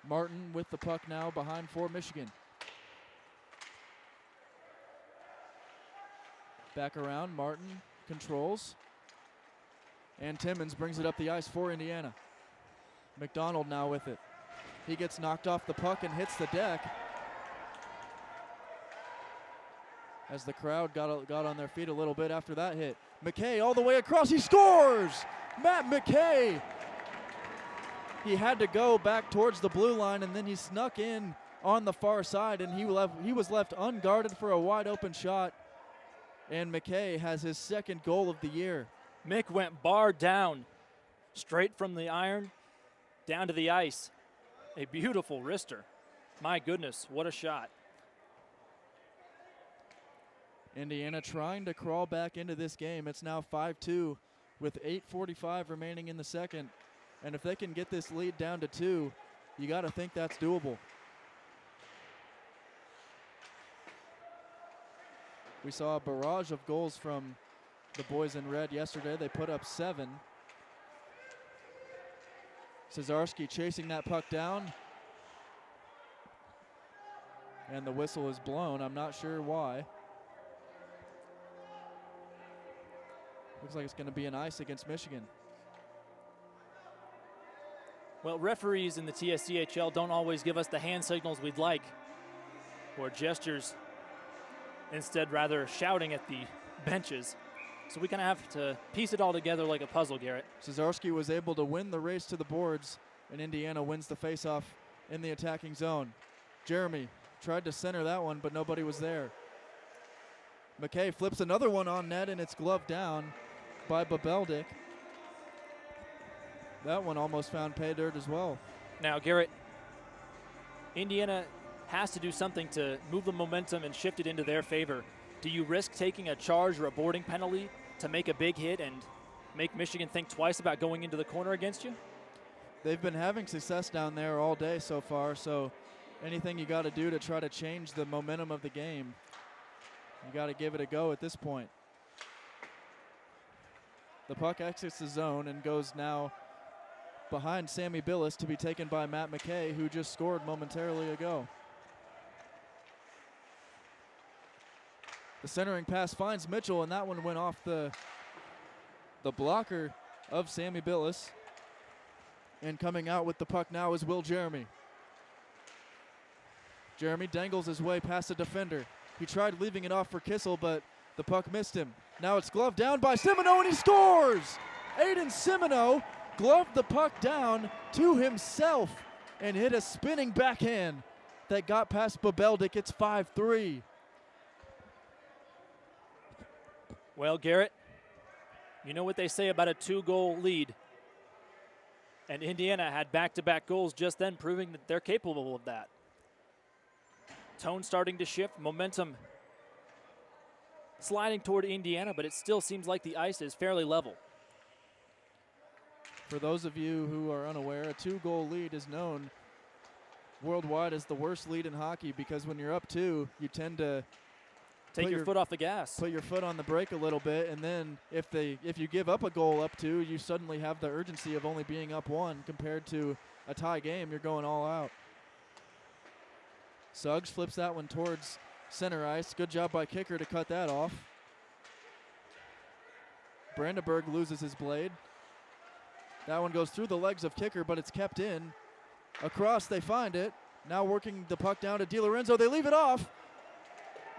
Martin with the puck now behind for Michigan. Back around, Martin controls. And Timmons brings it up the ice for Indiana. McDonald now with it. He gets knocked off the puck and hits the deck. As the crowd got on their feet a little bit after that hit. McKay all the way across, he scores! Matt McKay! He had to go back towards the blue line, and then he snuck in on the far side, and he was left unguarded for a wide open shot. And McKay has his second goal of the year. Mick went bar down, straight from the iron down to the ice. A beautiful wrister. My goodness, what a shot. Indiana trying to crawl back into this game. It's now 5-2 with 8:45 remaining in the second. And if they can get this lead down to 2, you got to think that's doable. We saw a barrage of goals from the boys in red yesterday. They put up 7. Cesarski chasing that puck down. And the whistle is blown. I'm not sure why. Looks like it's going to be an ice against Michigan. Well, referees in the TSCHL don't always give us the hand signals we'd like, or gestures, instead rather shouting at the benches. So we kind of have to piece it all together like a puzzle, Garrett. Cesarski was able to win the race to the boards, and Indiana wins the faceoff in the attacking zone. Jeremy tried to center that one, but nobody was there. McKay flips another one on net, and it's gloved down by Babeldik. That one almost found pay dirt as well. Now, Garrett, Indiana has to do something to move the momentum and shift it into their favor. Do you risk taking a charge or a boarding penalty to make a big hit and make Michigan think twice about going into the corner against you? They've been having success down there all day so far, so anything you got to do to try to change the momentum of the game, you got to give it a go at this point. The puck exits the zone and goes now behind Sammy Billis to be taken by Matt McKay, who just scored momentarily ago. The centering pass finds Mitchell, and that one went off the blocker of Sammy Billis. And coming out with the puck now is Will Jeremy. Jeremy dangles his way past the defender. He tried leaving it off for Kissel, but the puck missed him. Now it's gloved down by Simoneau, and he scores! Aiden Simoneau gloved the puck down to himself and hit a spinning backhand that got past Babeldik. It's 5-3. Well, Garrett, you know what they say about a 2-goal lead. And Indiana had back-to-back goals just then, proving that they're capable of that. Tone starting to shift, momentum sliding toward Indiana, but it still seems like the ice is fairly level. For those of you who are unaware, a 2-goal lead is known worldwide as the worst lead in hockey, because when you're up 2, you tend to take your foot off the gas. Put your foot on the brake a little bit, and then if you give up a goal up 2, you suddenly have the urgency of only being up 1 compared to a tie game. You're going all out. Suggs flips that one towards center ice. Good job by kicker to cut that off. Brandenburg loses his blade. That one goes through the legs of kicker, but it's kept in. Across, they find it. Now working the puck down to DiLorenzo. They leave it off.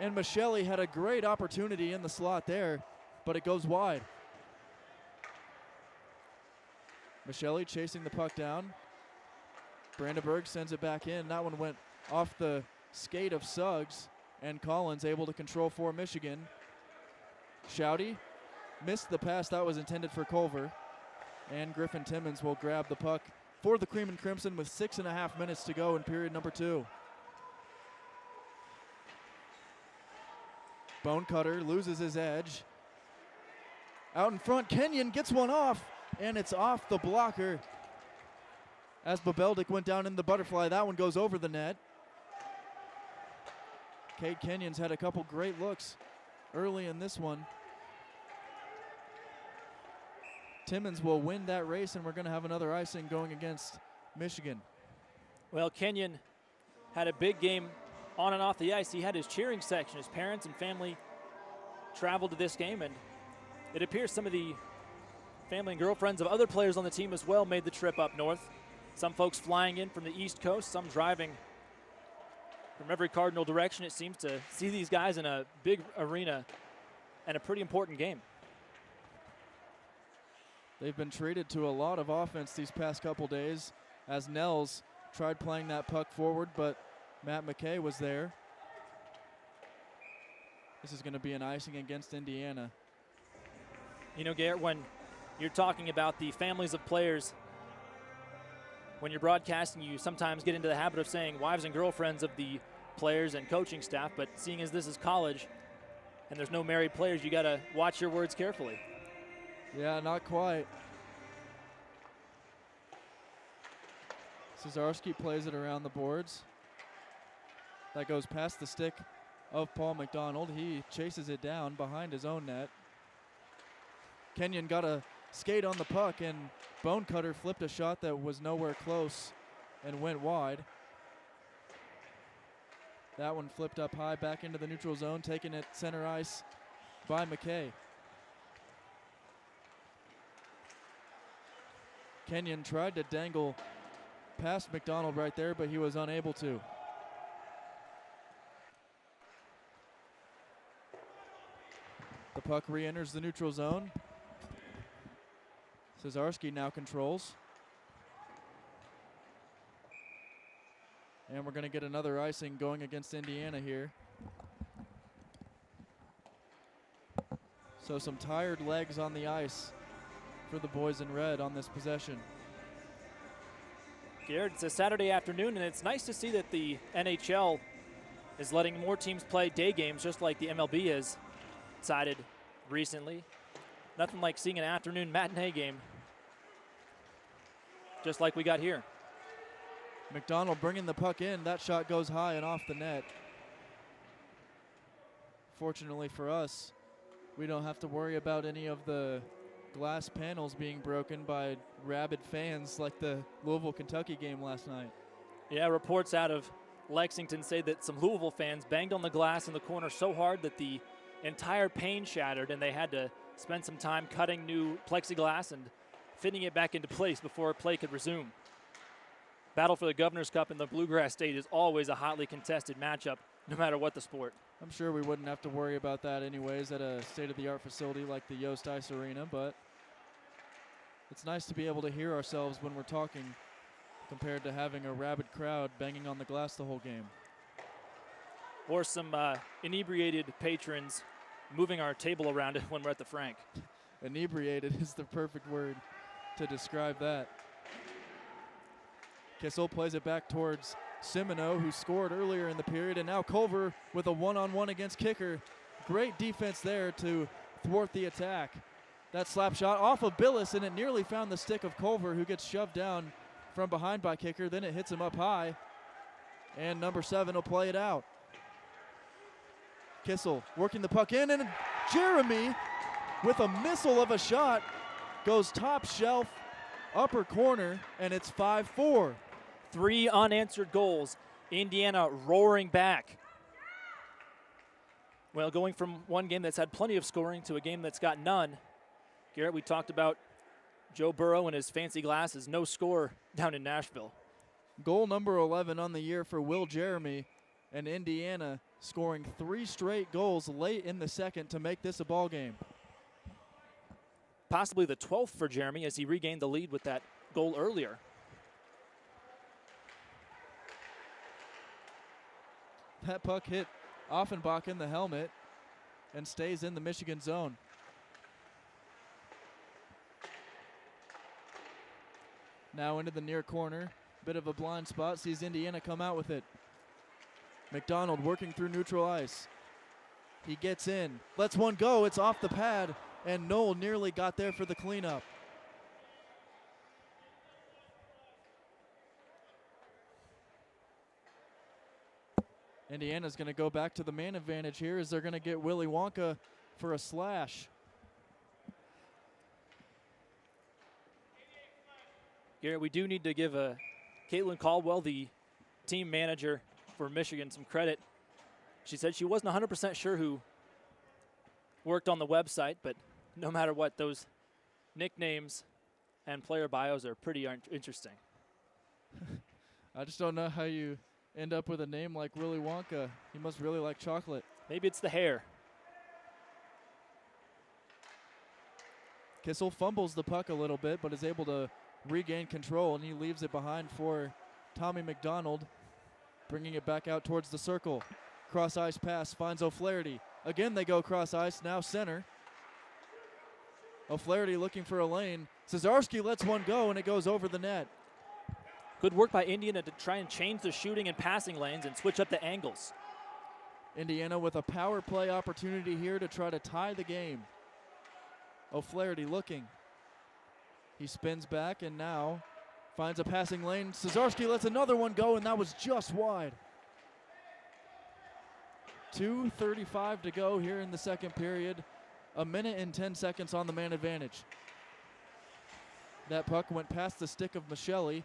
And Michelli had a great opportunity in the slot there, but it goes wide. Michelli chasing the puck down. Brandenburg sends it back in. That one went off the skate of Suggs, and Collins able to control for Michigan. Shouty missed the pass that was intended for Culver, and Griffin Timmons will grab the puck for the Cream and Crimson with 6.5 minutes to go in period number 2. Bonecutter loses his edge. Out in front, Kenyon gets one off, and it's off the blocker. As Babeldik went down in the butterfly, that one goes over the net. Cade Kenyon's had a couple great looks early in this one. Timmons will win that race, and we're going to have another icing going against Michigan. Well, Kenyon had a big game on and off the ice. He had his cheering section. His parents and family traveled to this game, and it appears some of the family and girlfriends of other players on the team as well made the trip up north. Some folks flying in from the East Coast, some driving from every cardinal direction, it seems, to see these guys in a big arena and a pretty important game. They've been treated to a lot of offense these past couple days as Nels tried playing that puck forward, but Matt McKay was there. This is going to be an icing against Indiana. You know, Garrett, when you're talking about the families of players, when you're broadcasting, you sometimes get into the habit of saying wives and girlfriends of the players and coaching staff, but seeing as this is college and there's no married players, you got to watch your words carefully. Yeah, not quite. Cesarski plays it around the boards. That goes past the stick of Paul McDonald. He chases it down behind his own net. Kenyon got a skate on the puck, and Bonecutter flipped a shot that was nowhere close and went wide. That one flipped up high back into the neutral zone, taken at center ice by McKay. Kenyon tried to dangle past McDonald right there, but he was unable to. The puck re-enters the neutral zone. Cesarski now controls. And we're going to get another icing going against Indiana here. So some tired legs on the ice for the boys in red on this possession. Garrett, it's a Saturday afternoon, and it's nice to see that the NHL is letting more teams play day games, just like the MLB has decided recently. Nothing like seeing an afternoon matinee game, just like we got here. McDonald bringing the puck in. That shot goes high and off the net. Fortunately for us, we don't have to worry about any of the glass panels being broken by rabid fans like the Louisville-Kentucky game last night. Yeah, reports out of Lexington say that some Louisville fans banged on the glass in the corner so hard that the entire pane shattered, and they had to spend some time cutting new plexiglass and fitting it back into place before play could resume. Battle for the Governor's Cup in the Bluegrass State is always a hotly contested matchup, no matter what the sport. I'm sure we wouldn't have to worry about that anyways at a state-of-the-art facility like the Yost Ice Arena, but it's nice to be able to hear ourselves when we're talking compared to having a rabid crowd banging on the glass the whole game. Or some inebriated patrons moving our table around it when we're at the Frank. Inebriated is the perfect word to describe that. Kissel plays it back towards Simoneau, who scored earlier in the period, and now Culver with a one-on-one against kicker. Great defense there to thwart the attack. That slap shot off of Billis, and it nearly found the stick of Culver, who gets shoved down from behind by kicker. Then it hits him up high, and number 7 will play it out. Kissel working the puck in, and Jeremy with a missile of a shot goes top shelf, upper corner, and it's 5-4. 3 unanswered goals. Indiana roaring back. Well, going from one game that's had plenty of scoring to a game that's got none. Garrett, we talked about Joe Burrow and his fancy glasses, no score down in Nashville. Goal number 11 on the year for Will Jeremy, and Indiana scoring 3 straight goals late in the second to make this a ball game. Possibly the 12th for Jeremy as he regained the lead with that goal earlier. That puck hit Offenbach in the helmet and stays in the Michigan zone. Now into the near corner. Bit of a blind spot. Sees Indiana come out with it. McDonald working through neutral ice. He gets in. Lets one go. It's off the pad. And Knoll nearly got there for the cleanup. Indiana's going to go back to the man advantage here as they're going to get Willy Wonka for a slash. Garrett, we do need to give Caitlin Caldwell, the team manager for Michigan, some credit. She said she wasn't 100% sure who worked on the website, but no matter what, those nicknames and player bios are pretty interesting. I just don't know how you end up with a name like Willy Wonka. He must really like chocolate. Maybe it's the hair. Kissel fumbles the puck a little bit, but is able to regain control, and he leaves it behind for Tommy McDonald, bringing it back out towards the circle. Cross ice pass finds O'Flaherty. Again, they go cross ice, now center. O'Flaherty looking for a lane. Cesarski lets one go, and it goes over the net. Good work by Indiana to try and change the shooting and passing lanes and switch up the angles. Indiana with a power play opportunity here to try to tie the game. O'Flaherty looking. He spins back and now finds a passing lane. Cesarski lets another one go, and that was just wide. 2:35 to go here in the second period. 1 minute and 10 seconds on the man advantage. That puck went past the stick of Michelli,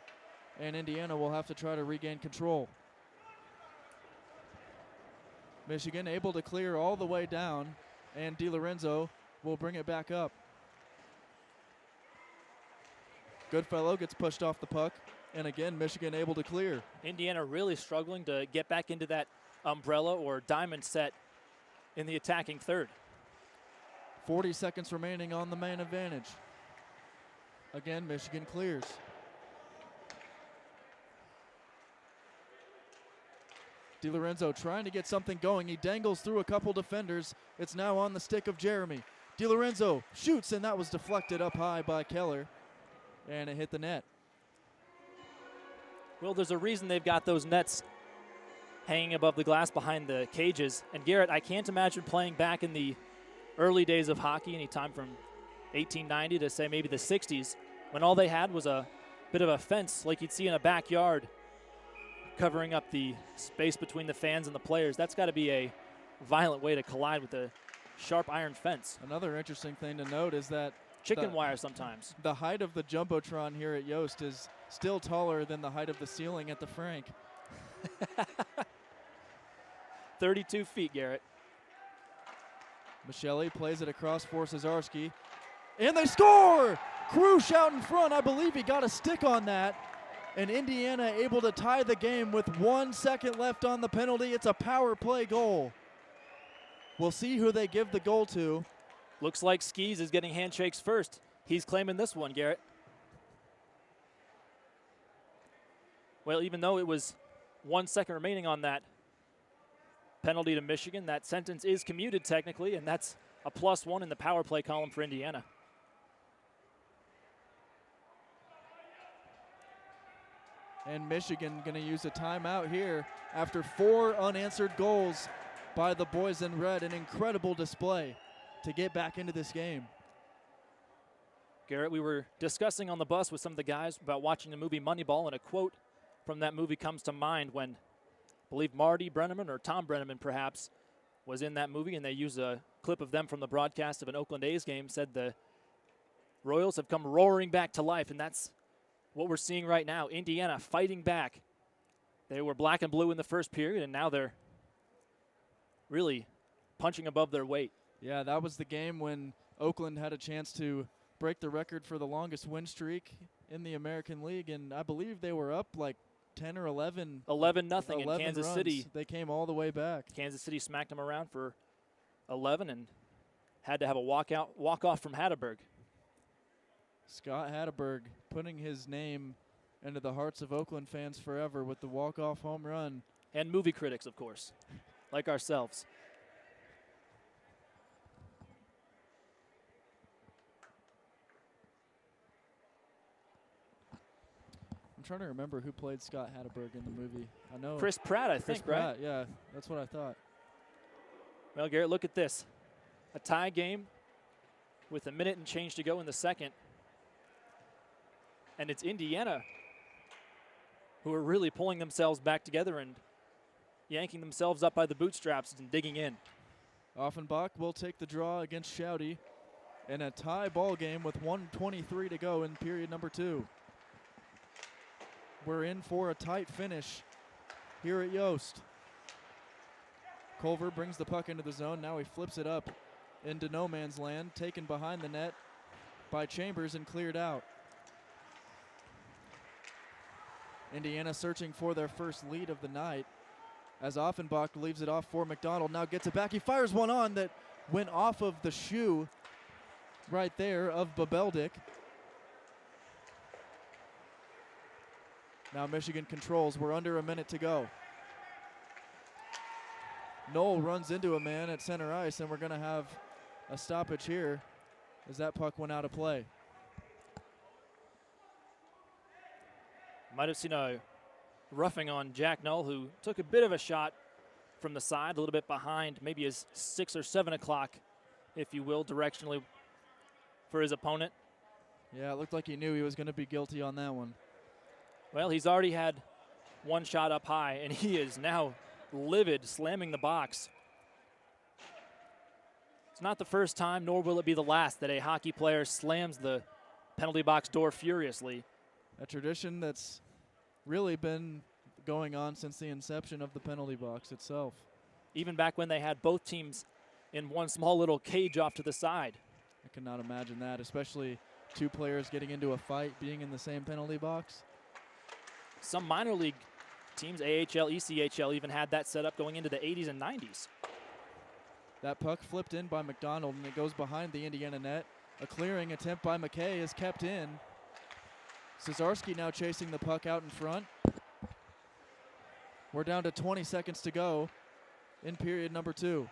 and Indiana will have to try to regain control. Michigan able to clear all the way down, and DiLorenzo will bring it back up. Goodfellow gets pushed off the puck, and again, Michigan able to clear. Indiana really struggling to get back into that umbrella or diamond set in the attacking third. 40 seconds remaining on the man advantage. Again, Michigan clears. DiLorenzo trying to get something going. He dangles through a couple defenders. It's now on the stick of Jeremy. DiLorenzo shoots, and that was deflected up high by Keller, and it hit the net. Well, there's a reason they've got those nets hanging above the glass behind the cages. And Garrett, I can't imagine playing back in the early days of hockey, anytime from 1890 to say maybe the 60s, when all they had was a bit of a fence like you'd see in a backyard covering up the space between the fans and the players. That's got to be a violent way to collide with a sharp iron fence. Another interesting thing to note is that chicken wire sometimes. The height of the Jumbotron here at Yost is still taller than the height of the ceiling at the Frank. 32 feet, Garrett. Michelli plays it across for Cesarski, and they score! Krush out in front. I believe he got a stick on that. And Indiana able to tie the game with 1 second left on the penalty. It's a power play goal. We'll see who they give the goal to. Looks like Skis is getting handshakes first. He's claiming this one, Garrett. Well, even though it was 1 second remaining on that penalty to Michigan, that sentence is commuted technically, and that's a +1 in the power play column for Indiana. And Michigan going to use a timeout here after 4 unanswered goals by the boys in red. An incredible display to get back into this game. Garrett, we were discussing on the bus with some of the guys about watching the movie Moneyball, and a quote from that movie comes to mind when, I believe Marty Brenneman or Tom Brenneman perhaps, was in that movie, and they used a clip of them from the broadcast of an Oakland A's game, said the Royals have come roaring back to life, and that's what we're seeing right now. Indiana fighting back. They were black and blue in the first period, and now they're really punching above their weight. Yeah, that was the game when Oakland had a chance to break the record for the longest win streak in the American League, and I believe they were up like 10 or 11. 11-0 in 11 Kansas runs. City. They came all the way back. Kansas City smacked them around for 11 and had to have a walk-off from Hatteberg. Scott Hatteberg putting his name into the hearts of Oakland fans forever with the walk-off home run. And movie critics, of course, like ourselves. I'm trying to remember who played Scott Hatteberg in the movie. I know Chris Pratt, I Chris think, Pratt, right? yeah, that's what I thought. Well, Garrett, look at this. A tie game with a minute and change to go in the second. And it's Indiana who are really pulling themselves back together and yanking themselves up by the bootstraps and digging in. Offenbach will take the draw against Shouty in a tie ball game with 1:23 to go in period number 2. We're in for a tight finish here at Yost. Culver brings the puck into the zone. Now he flips it up into no man's land, taken behind the net by Chambers and cleared out. Indiana searching for their first lead of the night as Offenbach leaves it off for McDonald. Now gets it back. He fires one on that went off of the shoe right there of Babeldick. Now Michigan controls. We're under a minute to go. Knoll runs into a man at center ice, and we're going to have a stoppage here as that puck went out of play. Might have seen a roughing on Jack Knoll, who took a bit of a shot from the side, a little bit behind, maybe his 6 or 7 o'clock, if you will, directionally for his opponent. Yeah, it looked like he knew he was going to be guilty on that one. Well, he's already had one shot up high, and he is now livid, slamming the box. It's not the first time, nor will it be the last, that a hockey player slams the penalty box door furiously. A tradition that's really been going on since the inception of the penalty box itself. Even back when they had both teams in one small little cage off to the side. I cannot imagine that, especially two players getting into a fight, being in the same penalty box. Some minor league teams, AHL, ECHL, even had that set up going into the 80s and 90s. That puck flipped in by McDonald, and it goes behind the Indiana net. A clearing attempt by McKay is kept in. Cesarski now chasing the puck out in front. We're down to 20 seconds to go in period number 2.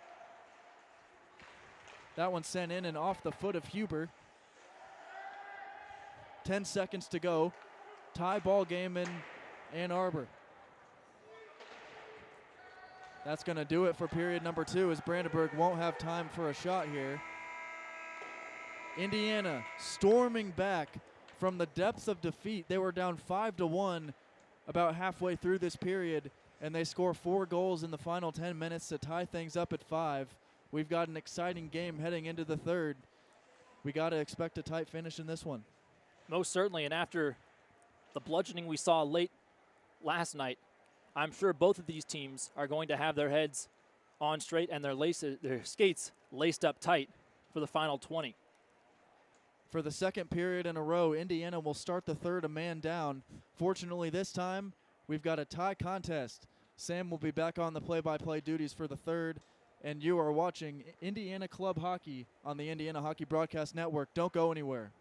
That one sent in and off the foot of Huber. 10 seconds to go. Tie ball game in Ann Arbor. That's going to do it for period number 2 as Brandenburg won't have time for a shot here. Indiana storming back from the depths of defeat. They were down 5-1 about halfway through this period, and they score 4 goals in the final 10 minutes to tie things up at 5. We've got an exciting game heading into the third. We got to expect a tight finish in this one. Most certainly, and after the bludgeoning we saw late last night, I'm sure both of these teams are going to have their heads on straight and their skates laced up tight for the final 20. For the second period in a row, Indiana will start the third a man down. Fortunately, this time, we've got a tie contest. Sam will be back on the play-by-play duties for the third, and you are watching Indiana Club Hockey on the Indiana Hockey Broadcast Network. Don't go anywhere.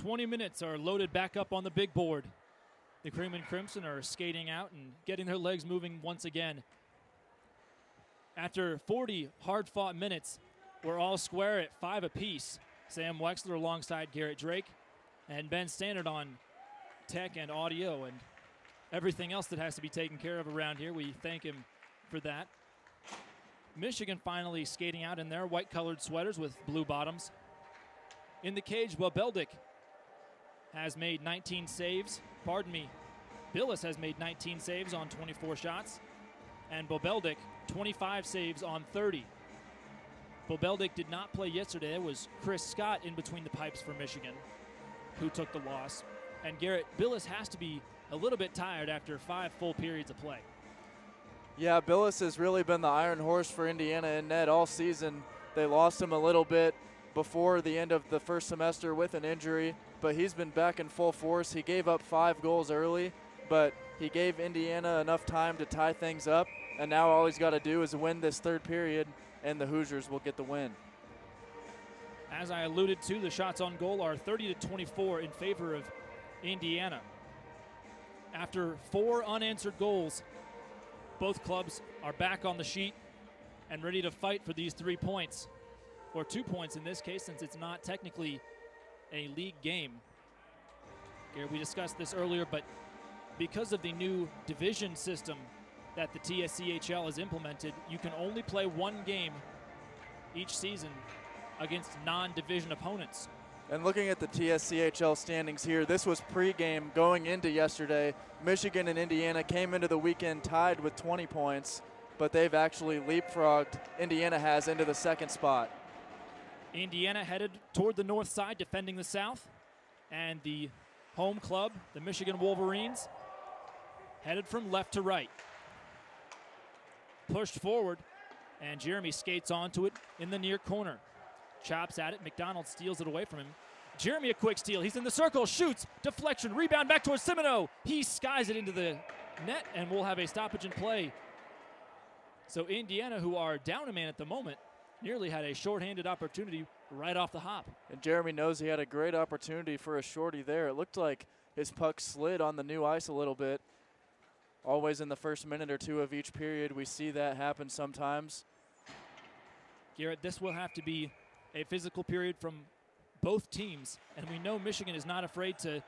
20 minutes are loaded back up on the big board. The Cream and Crimson are skating out and getting their legs moving once again. After 40 hard-fought minutes, we're all square at 5 apiece. Sam Weixler alongside Garrett Drake and Ben Stannard on tech and audio and everything else that has to be taken care of around here. We thank him for that. Michigan finally skating out in their white-colored sweaters with blue bottoms. In the cage, Wabeldik has made 19 saves. Billis has made 19 saves on 24 shots. And Bobeldik, 25 saves on 30. Bobeldik did not play yesterday. It was Chris Scott in between the pipes for Michigan who took the loss. And Garrett, Billis has to be a little bit tired after 5 full periods of play. Yeah, Billis has really been the iron horse for Indiana in net all season. They lost him a little bit before the end of the first semester with an injury, but he's been back in full force. He gave up 5 goals early, but he gave Indiana enough time to tie things up, and now all he's got to do is win this third period, and the Hoosiers will get the win. As I alluded to, the shots on goal are 30-24 in favor of Indiana. After 4 unanswered goals, both clubs are back on the sheet and ready to fight for these 3 points, or 2 points in this case, since it's not technically a league game. Garrett, we discussed this earlier, but because of the new division system that the TSCHL has implemented, you can only play 1 game each season against non-division opponents. And looking at the TSCHL standings here, this was pregame going into yesterday. Michigan and Indiana came into the weekend tied with 20 points, but they've actually leapfrogged, Indiana has, into the second spot. Indiana headed toward the north side, defending the south, and the home club, the Michigan Wolverines, headed from left to right. Pushed forward, and Jeremy skates onto it in the near corner. Chops at it, McDonald steals it away from him. Jeremy a quick steal, he's in the circle, shoots, deflection, rebound back towards Simino. He skies it into the net, and we'll have a stoppage in play. So Indiana, who are down a man at the moment, nearly had a shorthanded opportunity right off the hop. And Jeremy knows he had a great opportunity for a shorty there. It looked like his puck slid on the new ice a little bit. Always in the first minute or 2 of each period, we see that happen sometimes. Garrett, this will have to be a physical period from both teams, and we know Michigan is not afraid to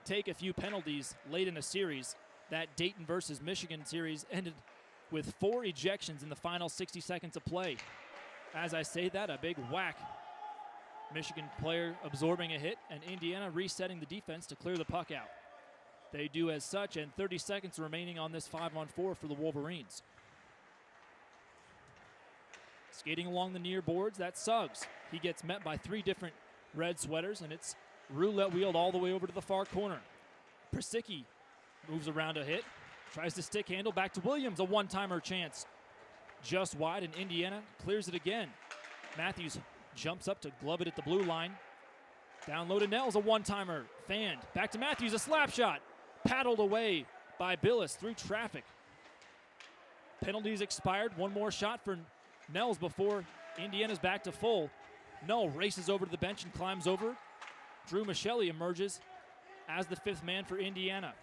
take a few penalties late in a series. That Dayton versus Michigan series ended with 4 ejections in the final 60 seconds of play. As I say that, a big whack. Michigan player absorbing a hit, and Indiana resetting the defense to clear the puck out. They do as such, and 30 seconds remaining on this 5-on-4 for the Wolverines. Skating along the near boards, that's Suggs. He gets met by 3 different red sweaters, and it's roulette wheeled all the way over to the far corner. Persicki moves around a hit, tries to stick handle back to Williams, a one-timer chance. Just wide, and Indiana clears it again. Matthews jumps up to glove it at the blue line. Down low to Nels, a one-timer, fanned. Back to Matthews, a slap shot. Paddled away by Billis through traffic. Penalties expired, 1 more shot for Nels before Indiana's back to full. Null races over to the bench and climbs over. Drew Michelli emerges as the 5th man for Indiana.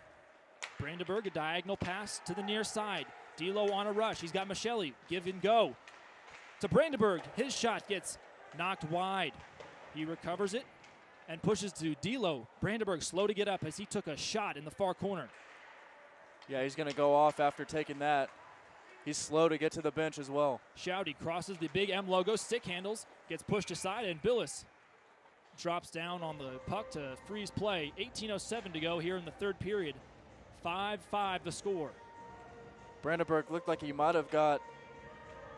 Brandenburg, a diagonal pass to the near side. D'Lo on a rush. He's got Michelli. Give and go. To Brandenburg. His shot gets knocked wide. He recovers it and pushes to D'Lo. Brandenburg slow to get up as he took a shot in the far corner. Yeah, he's going to go off after taking that. He's slow to get to the bench as well. Shouty crosses the big M logo, stick handles, gets pushed aside, and Billis drops down on the puck to freeze play. 18:07 to go here in the third period. 5-5 the score. Brandenburg looked like he might have got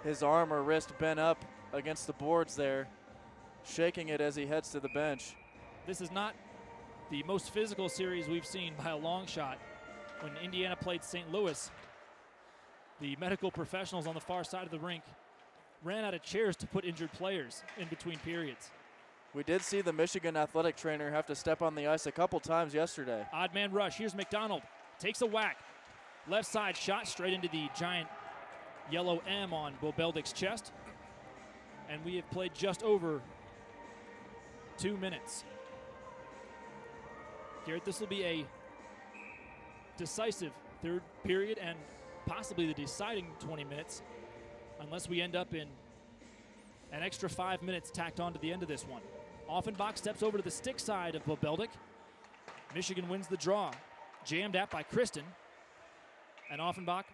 his arm or wrist bent up against the boards there, shaking it as he heads to the bench. This is not the most physical series we've seen by a long shot. When Indiana played St. Louis, the medical professionals on the far side of the rink ran out of chairs to put injured players in between periods. We did see the Michigan athletic trainer have to step on the ice a couple times yesterday. Odd man rush. Here's McDonald. Takes a whack. Left side shot straight into the giant yellow M on Bobeldik's chest. And we have played just over 2 minutes. Garrett, this will be a decisive third period and possibly the deciding 20 minutes unless we end up in an extra 5 minutes tacked on to the end of this one. Offenbach steps over to the stick side of Bobeldic. Michigan wins the draw. Jammed at by Kristen. And Offenbach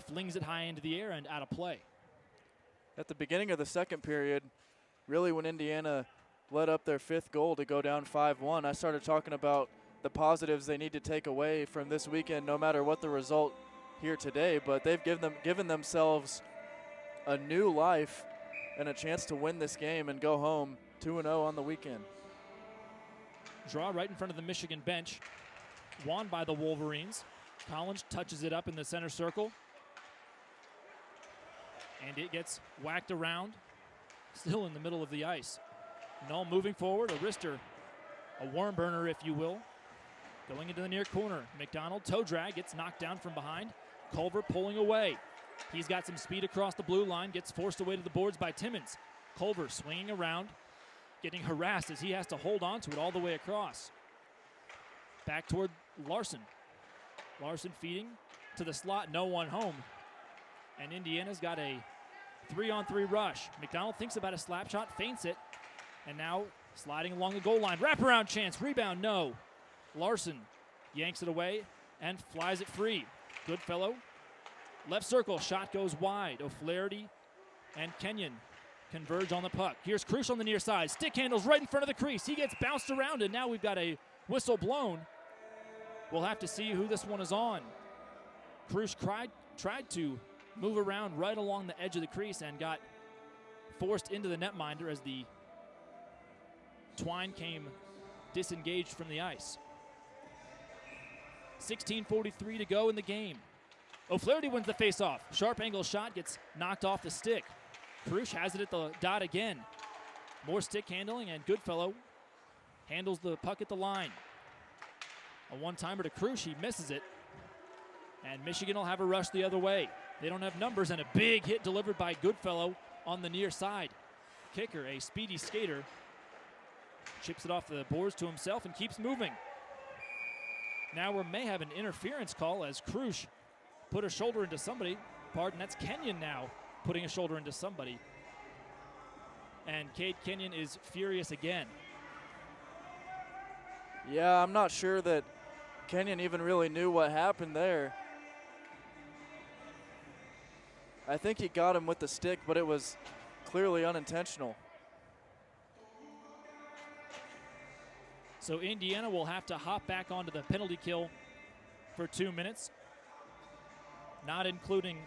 flings it high into the air and out of play. At the beginning of the second period, really when Indiana led up their 5th goal to go down 5-1, I started talking about the positives they need to take away from this weekend no matter what the result here today. But they've given themselves a new life and a chance to win this game and go home 2-0 on the weekend. Draw right in front of the Michigan bench. Won by the Wolverines. Collins touches it up in the center circle. And it gets whacked around, still in the middle of the ice. Null moving forward, a wrister, a worm burner, if you will. Going into the near corner. McDonald, toe drag, gets knocked down from behind. Culver pulling away. He's got some speed across the blue line, gets forced away to the boards by Timmons. Culver swinging around, getting harassed as he has to hold on to it all the way across. Back toward Larson. Larson feeding to the slot, no one home. And Indiana's got a 3-on-3 rush. McDonald thinks about a slap shot, feints it, and now sliding along the goal line. Wraparound chance, rebound, no. Larson yanks it away and flies it free. Goodfellow, left circle, shot goes wide. O'Flaherty and Kenyon converge on the puck. Here's Krush on the near side. Stick handles right in front of the crease. He gets bounced around, and now we've got a whistle blown. We'll have to see who this one is on. Krush tried to move around right along the edge of the crease and got forced into the netminder as the twine came disengaged from the ice. 16:43 to go in the game. O'Flaherty wins the faceoff. Sharp angle shot gets knocked off the stick. Krush has it at the dot again. More stick handling, and Goodfellow handles the puck at the line. A one-timer to Krush, he misses it. And Michigan will have a rush the other way. They don't have numbers, and a big hit delivered by Goodfellow on the near side. Kicker, a speedy skater, chips it off the boards to himself and keeps moving. Now we may have an interference call as Krush put a shoulder into somebody. Pardon, that's Kenyon now putting a shoulder into somebody. And Cade Kenyon is furious again. Yeah, I'm not sure that Kenyon even really knew what happened there. I think he got him with the stick, but it was clearly unintentional. So Indiana will have to hop back onto the penalty kill for 2 minutes. Not including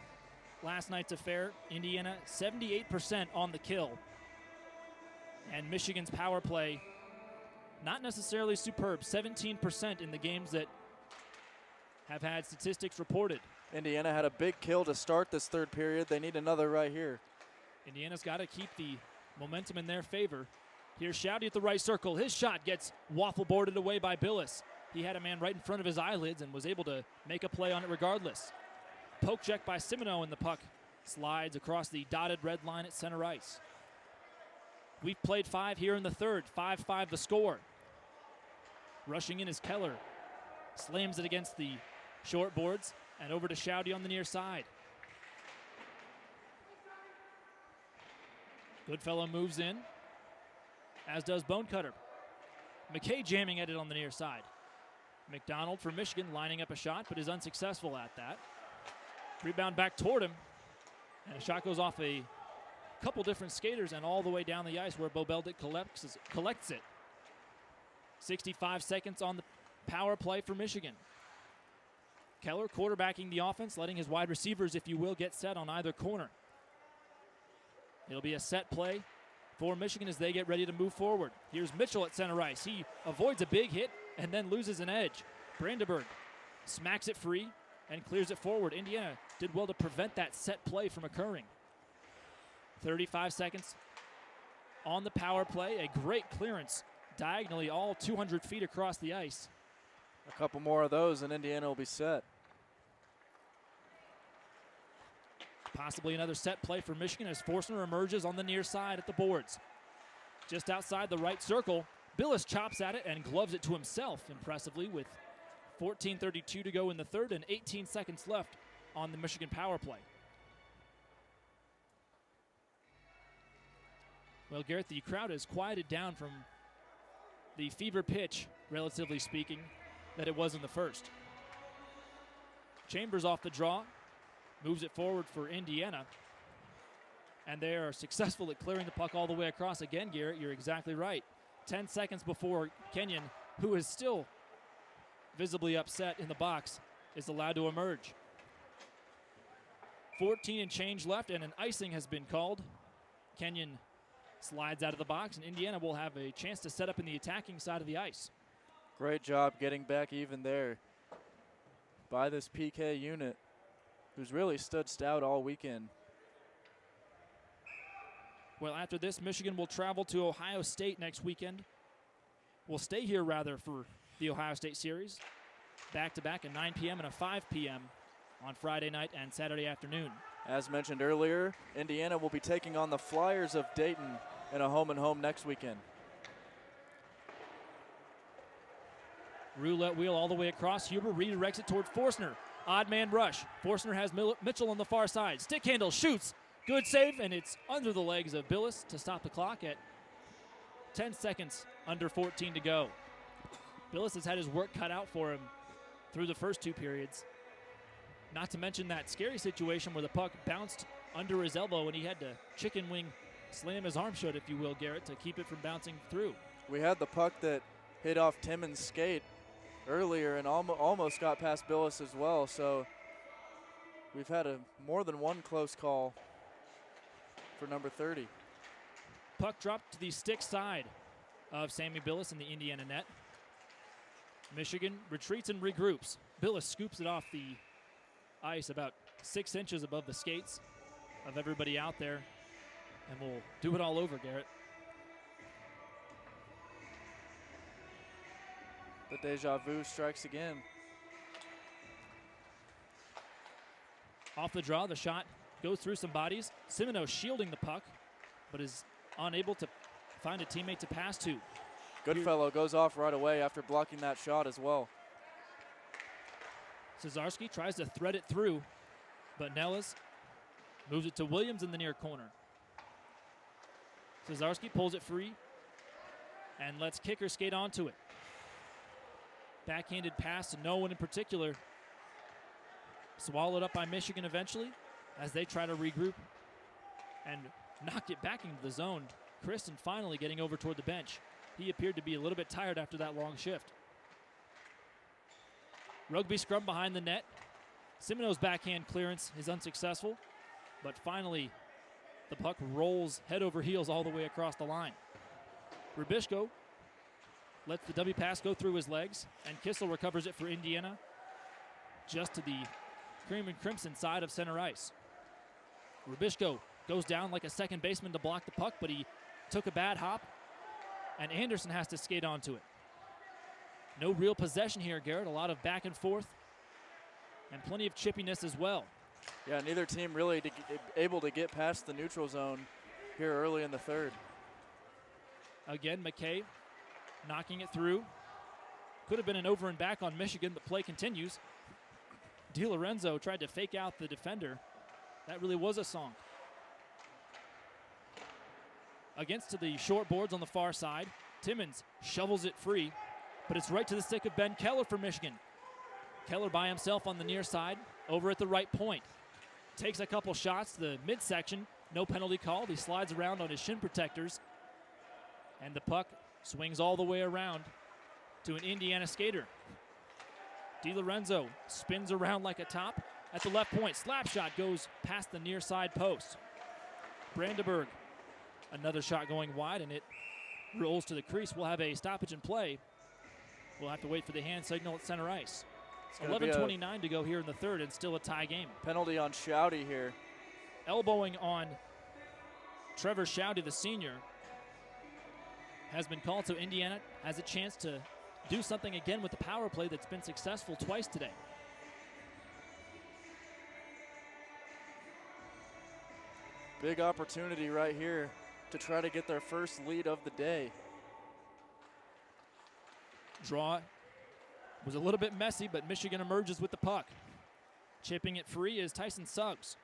last night's affair, Indiana 78% on the kill. And Michigan's power play, not necessarily superb, 17% in the games that have had statistics reported. Indiana had a big kill to start this third period. They need another right here. Indiana's got to keep the momentum in their favor. Here's Shouty at the right circle. His shot gets waffle boarded away by Billis. He had a man right in front of his eyelids and was able to make a play on it regardless. Poke check by Simoneau, and the puck slides across the dotted red line at center ice. We've played 5 here in the third. 5-5 the score. Rushing in is Keller. Slams it against the short boards and over to Shouty on the near side. Goodfellow moves in, as does Bonecutter. McKay jamming at it on the near side. McDonald for Michigan lining up a shot, but is unsuccessful at that. Rebound back toward him, and a shot goes off a couple different skaters and all the way down the ice where Bobeldic collects it. 65 seconds on the power play for Michigan. Keller quarterbacking the offense, letting his wide receivers, if you will, get set on either corner. It'll be a set play for Michigan as they get ready to move forward. Here's Mitchell at center ice. He avoids a big hit and then loses an edge. Brandenburg smacks it free and clears it forward. Indiana did well to prevent that set play from occurring. 35 seconds on the power play. A great clearance diagonally all 200 feet across the ice. A couple more of those and Indiana will be set. Possibly another set play for Michigan as Forstner emerges on the near side at the boards. Just outside the right circle, Billis chops at it and gloves it to himself impressively with 14:32 to go in the third and 18 seconds left on the Michigan power play. Well, Garrett, the crowd has quieted down from the fever pitch, relatively speaking, that it was in the first. Chambers off the draw, moves it forward for Indiana, and they are successful at clearing the puck all the way across. Again, Garrett, you're exactly right. 10 seconds before Kenyon, who is still visibly upset in the box, is allowed to emerge. 14 and change left, and an icing has been called. Kenyon slides out of the box, and Indiana will have a chance to set up in the attacking side of the ice. Great job getting back even there by this PK unit, who's really stood stout all weekend. Well, after this, Michigan will travel to Ohio State next weekend. We'll stay here, rather, for the Ohio State series. Back-to-back at 9 p.m. and a 5 p.m. on Friday night and Saturday afternoon. As mentioned earlier, Indiana will be taking on the Flyers of Dayton in a home-and-home next weekend. Roulette wheel all the way across. Huber redirects it toward Forstner. Odd man rush. Forstner has Mitchell on the far side. Stick handle, shoots. Good save, and it's under the legs of Billis to stop the clock at 10 seconds under 14 to go. Billis has had his work cut out for him through the first two periods. Not to mention that scary situation where the puck bounced under his elbow and he had to chicken wing slam his arm shut, if you will, Garrett, to keep it from bouncing through. We had the puck that hit off Timmons' skate earlier and almost got past Billis as well, so we've had more than one close call for number 30. Puck dropped to the stick side of Sammy Billis in the Indiana net. Michigan retreats and regroups. Billis scoops it off the ice about 6 inches above the skates of everybody out there, and we'll do it all over, Garrett. The deja vu strikes again. Off the draw, the shot goes through some bodies. Simoneau shielding the puck, but is unable to find a teammate to pass to. Goodfellow goes off right away after blocking that shot as well. Cesarski tries to thread it through, but Nellis moves it to Williams in the near corner. Cesarski pulls it free and lets Kicker skate onto it. Backhanded pass to no one in particular. Swallowed up by Michigan eventually as they try to regroup and knocked it back into the zone. Kristen finally getting over toward the bench. He appeared to be a little bit tired after that long shift. Rugby scrum behind the net. Simoneau's backhand clearance is unsuccessful, but finally the puck rolls head over heels all the way across the line. Rubishko lets the W pass go through his legs, and Kissel recovers it for Indiana just to the cream and crimson side of center ice. Rubishko goes down like a second baseman to block the puck, but he took a bad hop, and Anderson has to skate onto it. No real possession here, Garrett. A lot of back and forth and plenty of chippiness as well. Yeah, neither team really able to get past the neutral zone here early in the third. Again, McKay knocking it through. Could have been an over and back on Michigan, but play continues. DiLorenzo tried to fake out the defender. That really was a song. Against to the short boards on the far side. Timmons shovels it free, but it's right to the stick of Ben Keller for Michigan. Keller by himself on the near side, over at the right point. Takes a couple shots to the midsection, no penalty called. He slides around on his shin protectors, and the puck swings all the way around to an Indiana skater. DiLorenzo spins around like a top at the left point. Slap shot goes past the near side post. Brandenburg, another shot going wide, and it rolls to the crease. We'll have a stoppage in play. We'll have to wait for the hand signal at center ice. 11:29 to go here in the third, and still a tie game. Penalty on Shouty here. Elbowing on Trevor Shouty, the senior, has been called, so Indiana has a chance to do something again with the power play that's been successful twice today. Big opportunity right here to try to get their first lead of the day. Draw was a little bit messy, but Michigan emerges with the puck. Chipping it free is Tyson Suggs.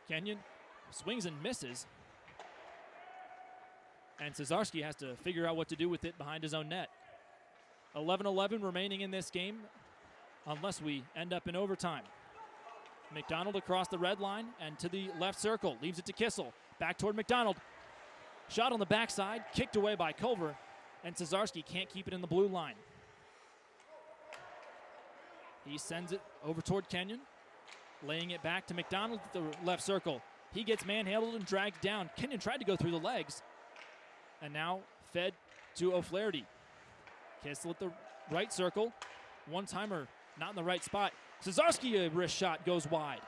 Kenyon swings and misses. And Cesarski has to figure out what to do with it behind his own net. 11-11 remaining in this game, unless we end up in overtime. McDonald across the red line and to the left circle. Leaves it to Kissel. Back toward McDonald. Shot on the backside, kicked away by Culver, and Cesarski can't keep it in the blue line. He sends it over toward Kenyon, laying it back to McDonald at the left circle. He gets manhandled and dragged down. Kenyon tried to go through the legs, and now fed to O'Flaherty. Kissel at the right circle. One-timer not in the right spot. Cesarski, a wrist shot, goes wide.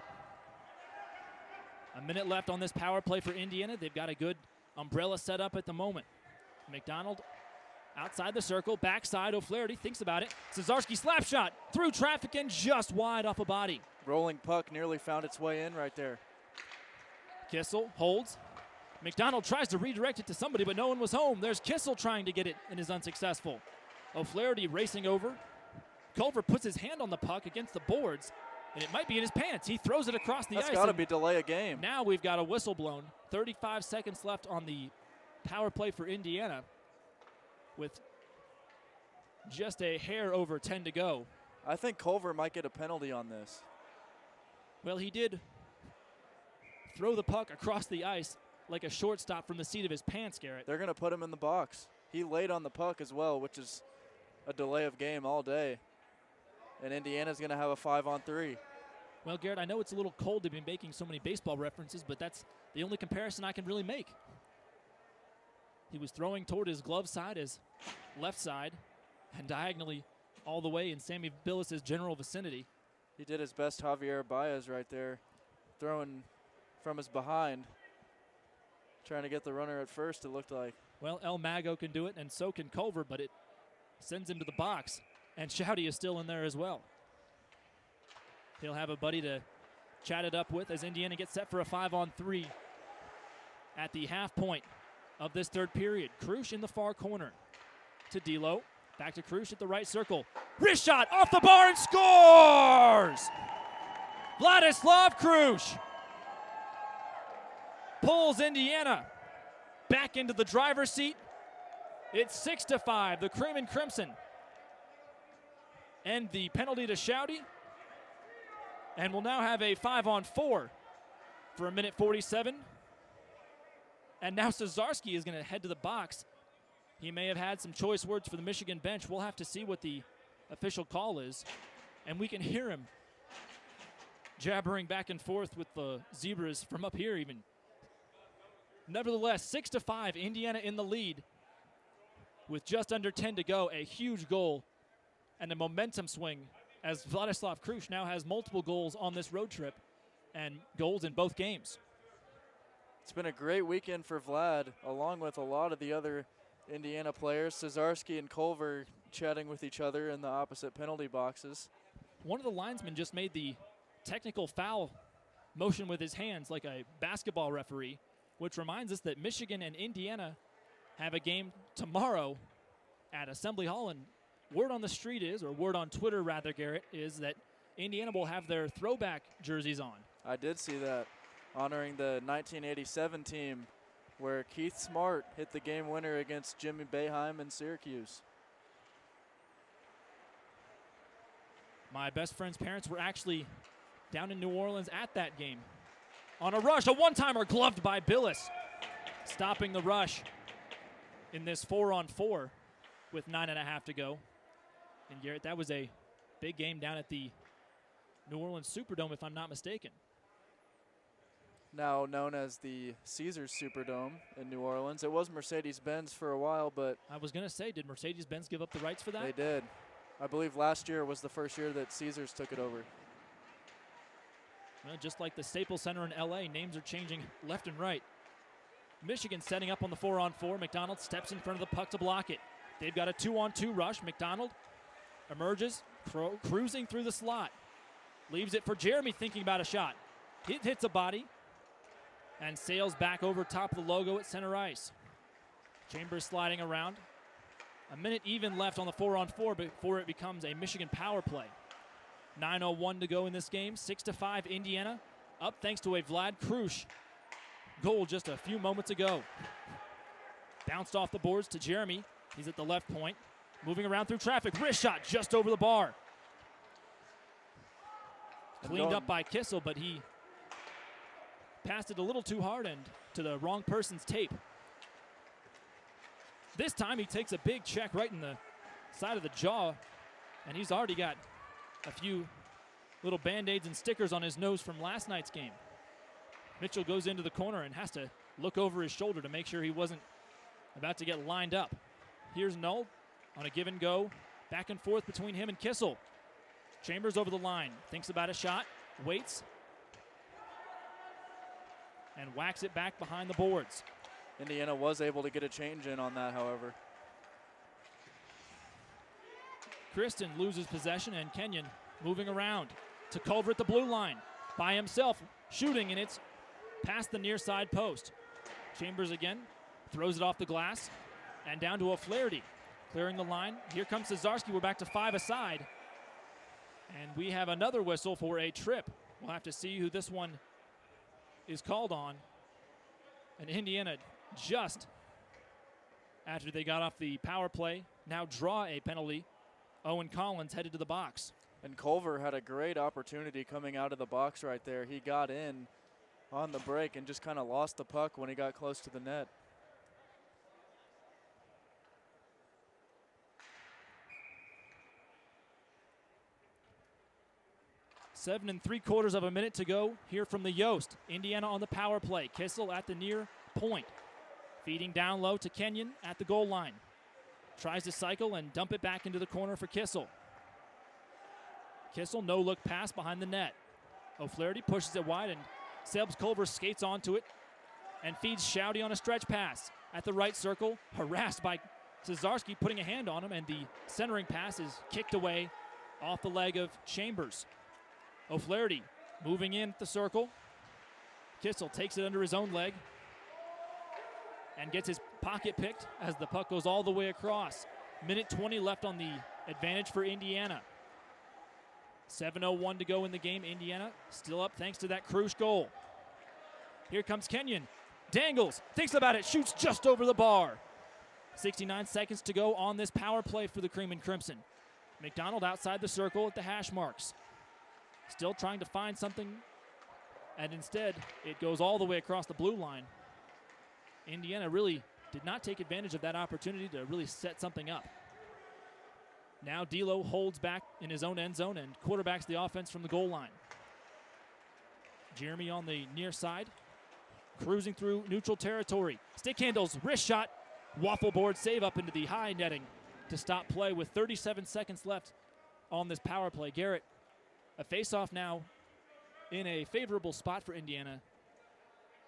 A minute left on this power play for Indiana. They've got a good umbrella set up at the moment. McDonald outside the circle, backside. O'Flaherty thinks about it. Cesarski slap shot through traffic and just wide off a body. Rolling puck nearly found its way in right there. Kissel holds. McDonald tries to redirect it to somebody, but no one was home. There's Kissel trying to get it and is unsuccessful. O'Flaherty racing over. Culver puts his hand on the puck against the boards, and it might be in his pants. He throws it across the ice. That's got to be delay a game. Now we've got a whistle blown. 35 seconds left on the power play for Indiana with just a hair over 10 to go. I think Culver might get a penalty on this. Well, he did throw the puck across the ice like a shortstop from the seat of his pants, Garrett. They're going to put him in the box. He laid on the puck as well, which is a delay of game all day. And Indiana's going to have a 5-on-3. Well, Garrett, I know it's a little cold to be making so many baseball references, but that's the only comparison I can really make. He was throwing toward his glove side, his left side, and diagonally all the way in Sammy Billis's general vicinity. He did his best Javier Baez right there, throwing from his behind, trying to get the runner at first, it looked like. Well, El Mago can do it, and so can Culver, but it sends him to the box. And Shouty is still in there as well. He'll have a buddy to chat it up with as Indiana gets set for a 5-on-3 at the half point of this third period. Krush in the far corner to D'Lo. Back to Krush at the right circle. Wrist shot off the bar and scores! Vladislav Krush pulls Indiana back into the driver's seat. It's 6-5. The Cream and Crimson and the penalty to Shouty. And we'll now have a 5-on-4 for a minute 47. And now Cesarski is going to head to the box. He may have had some choice words for the Michigan bench. We'll have to see what the official call is. And we can hear him jabbering back and forth with the Zebras from up here even. Nevertheless, 6-5, Indiana in the lead with just under 10 to go. A huge goal and a momentum swing as Vladislav Krush now has multiple goals on this road trip and goals in both games. It's been a great weekend for Vlad, along with a lot of the other Indiana players. Cesarski and Culver chatting with each other in the opposite penalty boxes. One of the linesmen just made the technical foul motion with his hands like a basketball referee, which reminds us that Michigan and Indiana have a game tomorrow at Assembly Hall, and word on the street is, or word on Twitter rather, Garrett, is that Indiana will have their throwback jerseys on. I did see that, honoring the 1987 team where Keith Smart hit the game winner against Jimmy Boeheim in Syracuse. My best friend's parents were actually down in New Orleans at that game. On a rush, a one-timer gloved by Billis, stopping the rush in this 4-on-4 with 9.5 to go. And Garrett, that was a big game down at the New Orleans Superdome, if I'm not mistaken. Now known as the Caesars Superdome in New Orleans. It was Mercedes-Benz for a while, but I was going to say, did Mercedes-Benz give up the rights for that? they did. I believe last year was the first year that Caesars took it over. Well, just like the Staples Center in L.A., names are changing left and right. Michigan setting up on the 4-on-4. McDonald steps in front of the puck to block it. They've got a 2-on-2 rush. McDonald emerges, cruising through the slot. Leaves it for Jeremy, thinking about a shot. It hits a body and sails back over top of the logo at center ice. Chambers sliding around. A minute even left on the 4-on-4 before it becomes a Michigan power play. 9:01 to go in this game. 6-5 Indiana. Up thanks to a Vlad Krush goal just a few moments ago. Bounced off the boards to Jeremy. He's at the left point. Moving around through traffic. Wrist shot just over the bar. Cleaned up by Kissel, but he passed it a little too hard and to the wrong person's tape. This time he takes a big check right in the side of the jaw, and he's already got a few little Band-Aids and stickers on his nose from last night's game. Mitchell goes into the corner and has to look over his shoulder to make sure he wasn't about to get lined up. Here's Null on a give and go, back and forth between him and Kissel. Chambers over the line, thinks about a shot, waits, and whacks it back behind the boards. Indiana was able to get a change in on that, however. Kristen loses possession, and Kenyon moving around to Culver at the blue line. By himself, shooting, and it's past the near side post. Chambers again, throws it off the glass, and down to O'Flaherty. Clearing the line. Here comes Cesarski. We're back to 5 aside. And we have another whistle for a trip. We'll have to see who this one is called on. And Indiana, just after they got off the power play, now draw a penalty. Owen Collins headed to the box. And Culver had a great opportunity coming out of the box right there. He got in on the break and just kind of lost the puck when he got close to the net. Seven and 3/4 minutes to go here from the Yost. Indiana on the power play. Kissel at the near point. Feeding down low to Kenyon at the goal line. Tries to cycle and dump it back into the corner for Kissel. Kissel, no look pass behind the net. O'Flaherty pushes it wide, and Sebs Culver skates onto it and feeds Shouty on a stretch pass at the right circle, harassed by Cesarski putting a hand on him, and the centering pass is kicked away off the leg of Chambers. O'Flaherty moving in at the circle. Kissel takes it under his own leg and gets his pocket picked as the puck goes all the way across. Minute 20 left on the advantage for Indiana. 7:01 to go in the game. Indiana still up thanks to that Krush goal. Here comes Kenyon. Dangles, thinks about it, shoots just over the bar. 69 seconds to go on this power play for the Cream and Crimson. McDonald outside the circle at the hash marks. Still trying to find something, and instead it goes all the way across the blue line. Indiana really did not take advantage of that opportunity to really set something up. Now D'Lo holds back in his own end zone and quarterbacks the offense from the goal line. Jeremy on the near side, cruising through neutral territory. Stick handles, wrist shot, waffle board save up into the high netting to stop play with 37 seconds left on this power play. Garrett, a face-off now in a favorable spot for Indiana.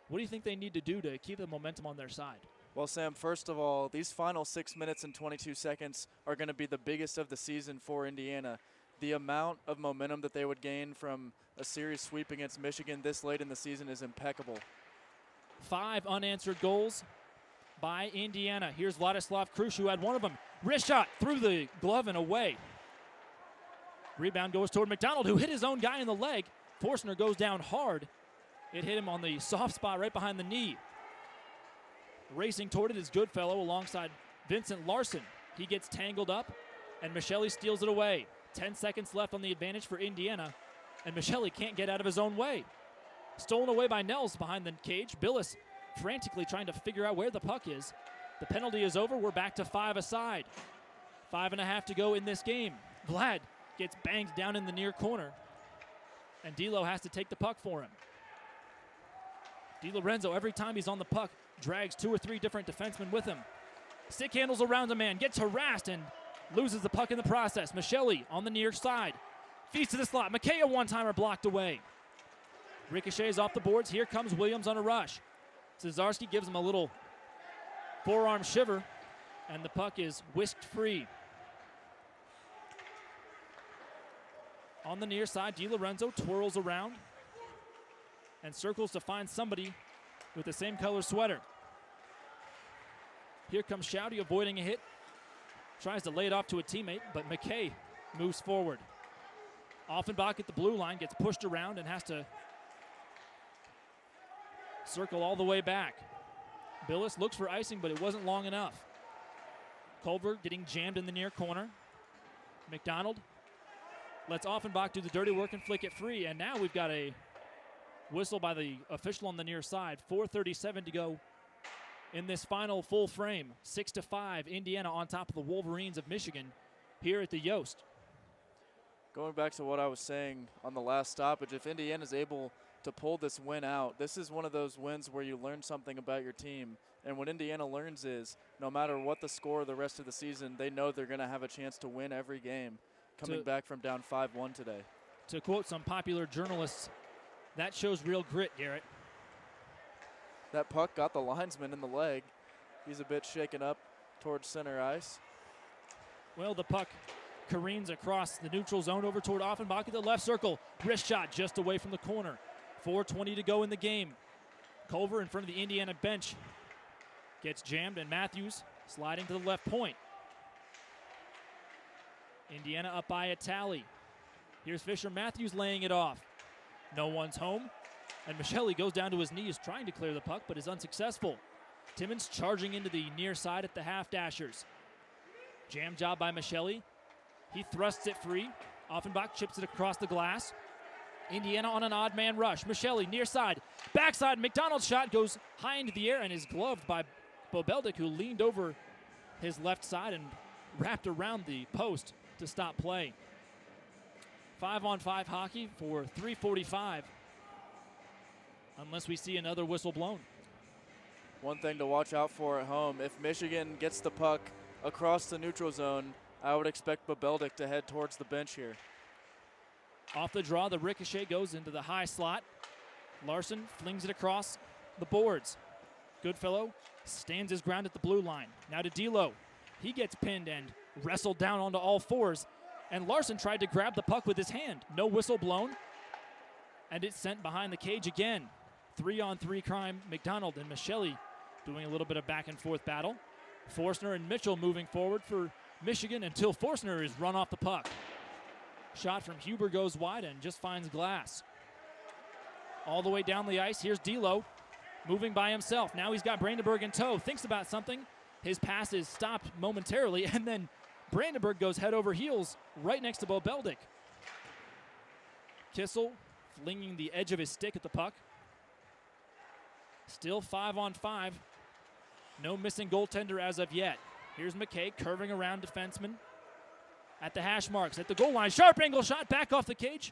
What do you think they need to do to keep the momentum on their side? Well, Sam, first of all, these final 6 minutes and 22 seconds are going to be the biggest of the season for Indiana. The amount of momentum that they would gain from a series sweep against Michigan this late in the season is impeccable. 5 unanswered goals by Indiana. Here's Vladislav Krush, who had one of them. Wrist shot through the glove and away. Rebound goes toward McDonald, who hit his own guy in the leg. Forstner goes down hard. It hit him on the soft spot right behind the knee. Racing toward it is Goodfellow alongside Vincent Larson. He gets tangled up, and Michelli steals it away. 10 seconds left on the advantage for Indiana, and Michelli can't get out of his own way. Stolen away by Nels behind the cage. Billis frantically trying to figure out where the puck is. The penalty is over. We're back to 5 aside. 5.5 to go in this game. Vlad gets banged down in the near corner, and D'Lo has to take the puck for him. DiLorenzo, every time he's on the puck, drags 2 or 3 different defensemen with him. Stick handles around a man, gets harassed, and loses the puck in the process. Michelli on the near side. Feeds to the slot. McKay, a one-timer blocked away. Ricochets off the boards. Here comes Williams on a rush. Cesarski gives him a little forearm shiver, and the puck is whisked free. On the near side, DiLorenzo twirls around and circles to find somebody with the same color sweater. Here comes Shouty avoiding a hit tries to lay it off to a teammate, but McKay moves forward. Offenbach at the blue line gets pushed around and has to circle all the way back. Billis looks for icing, but it wasn't long enough. Culver getting jammed in the near corner. McDonald lets Offenbach do the dirty work and flick it free, and now we've got a whistle by the official on the near side. 4:37 to go in this final full frame. 6-5, Indiana on top of the Wolverines of Michigan here at the Yost. Going back to what I was saying on the last stoppage, if Indiana's able to pull this win out, this is one of those wins where you learn something about your team. And what Indiana learns is no matter what the score the rest of the season, they know they're going to have a chance to win every game, coming back from down 5-1 today. To quote some popular journalists, that shows real grit, Garrett. That puck got the linesman in the leg. He's a bit shaken up towards center ice. Well, the puck careens across the neutral zone over toward Offenbach at the left circle. Wrist shot just away from the corner. 4:20 to go in the game. Culver in front of the Indiana bench gets jammed, and Matthews sliding to the left point. Indiana up by a tally. Here's Fisher Matthews laying it off. No one's home, and Michelli goes down to his knees trying to clear the puck, but is unsuccessful. Timmons charging into the near side at the half dashers. Jam job by Michelli. He thrusts it free. Offenbach chips it across the glass. Indiana on an odd man rush. Michelli near side. Backside. McDonald's shot goes high into the air and is gloved by Bobeldick, who leaned over his left side and wrapped around the post to stop play. 5-on-5 hockey for 3:45, unless we see another whistle blown. One thing to watch out for at home, if Michigan gets the puck across the neutral zone, I would expect Bobeldick to head towards the bench here. Off the draw, the ricochet goes into the high slot. Larson flings it across the boards. Goodfellow stands his ground at the blue line. Now to D'Lo. He gets pinned and wrestled down onto all fours, and Larson tried to grab the puck with his hand. No whistle blown, and it's sent behind the cage again. 3-on-3 crime. McDonald and Michelli doing a little bit of back and forth battle. Forstner and Mitchell moving forward for Michigan until Forstner is run off the puck. Shot from Huber goes wide and just finds glass. All the way down the ice, here's D'Lo moving by himself. Now he's got Brandenburg in tow, thinks about something. His pass is stopped momentarily, and then Brandenburg goes head over heels right next to Bobeldick. Kissel flinging the edge of his stick at the puck. Still 5-on-5. No missing goaltender as of yet. Here's McKay curving around defenseman at the hash marks, at the goal line. Sharp angle shot back off the cage.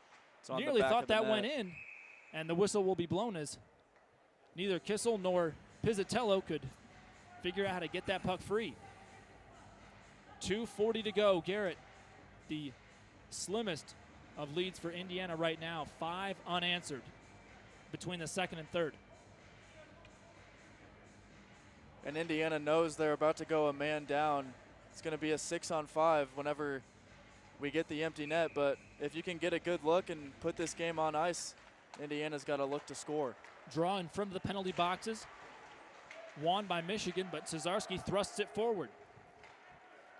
Nearly thought that went in, and the whistle will be blown as neither Kissel nor Pizzatello could figure out how to get that puck free. 2:40 to go. Garrett, the slimmest of leads for Indiana right now. 5 unanswered between the second and third. And Indiana knows they're about to go a man down. It's going to be a 6-on-5 whenever we get the empty net. But if you can get a good look and put this game on ice, Indiana's got to look to score. Draw in front of the penalty boxes. Won by Michigan, but Cesarski thrusts it forward.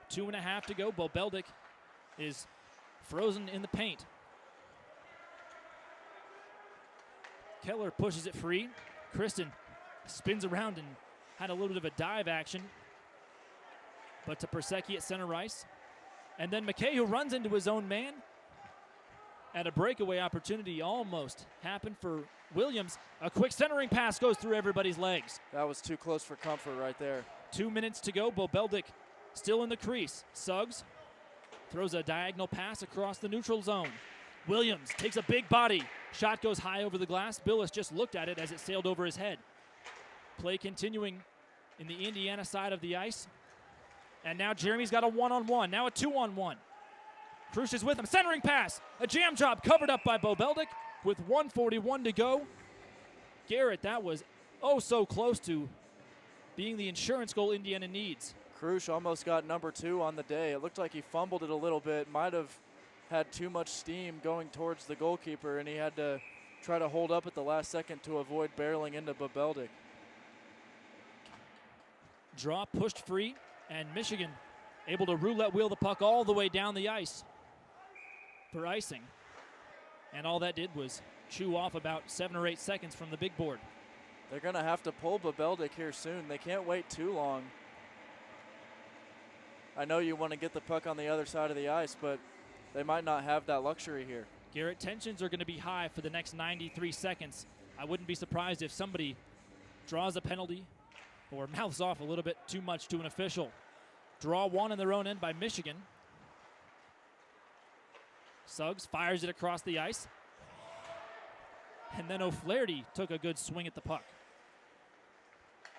2.5 to go. Bobeldick is frozen in the paint. Keller pushes it free. Kristen spins around and had a little bit of a dive action, but to Persecki at center ice. And then McKay, who runs into his own man at a breakaway opportunity, almost happened for Williams. A quick centering pass goes through everybody's legs. That was too close for comfort right there. 2 minutes to go. Bobeldick still in the crease. Suggs throws a diagonal pass across the neutral zone. Williams takes a big body. Shot goes high over the glass. Billis just looked at it as it sailed over his head. Play continuing in the Indiana side of the ice. And now Jeremy's got a 1-on-1. Now a 2-on-1. Krusch is with him. Centering pass. A jam job covered up by Bobeldick with 1:41 to go. Garrett, that was oh so close to being the insurance goal Indiana needs. Krusch almost got number 2 on the day. It looked like he fumbled it a little bit. Might have had too much steam going towards the goalkeeper, and he had to try to hold up at the last second to avoid barreling into Bobeldick. Draw pushed free, and Michigan able to roulette wheel the puck all the way down the ice for icing. And all that did was chew off about 7 or 8 seconds from the big board. They're going to have to pull Babeldik here soon. They can't wait too long. I know you want to get the puck on the other side of the ice, but they might not have that luxury here. Garrett, tensions are going to be high for the next 93 seconds. I wouldn't be surprised if somebody draws a penalty or mouths off a little bit too much to an official. Draw one in their own end by Michigan. Suggs fires it across the ice. And then O'Flaherty took a good swing at the puck.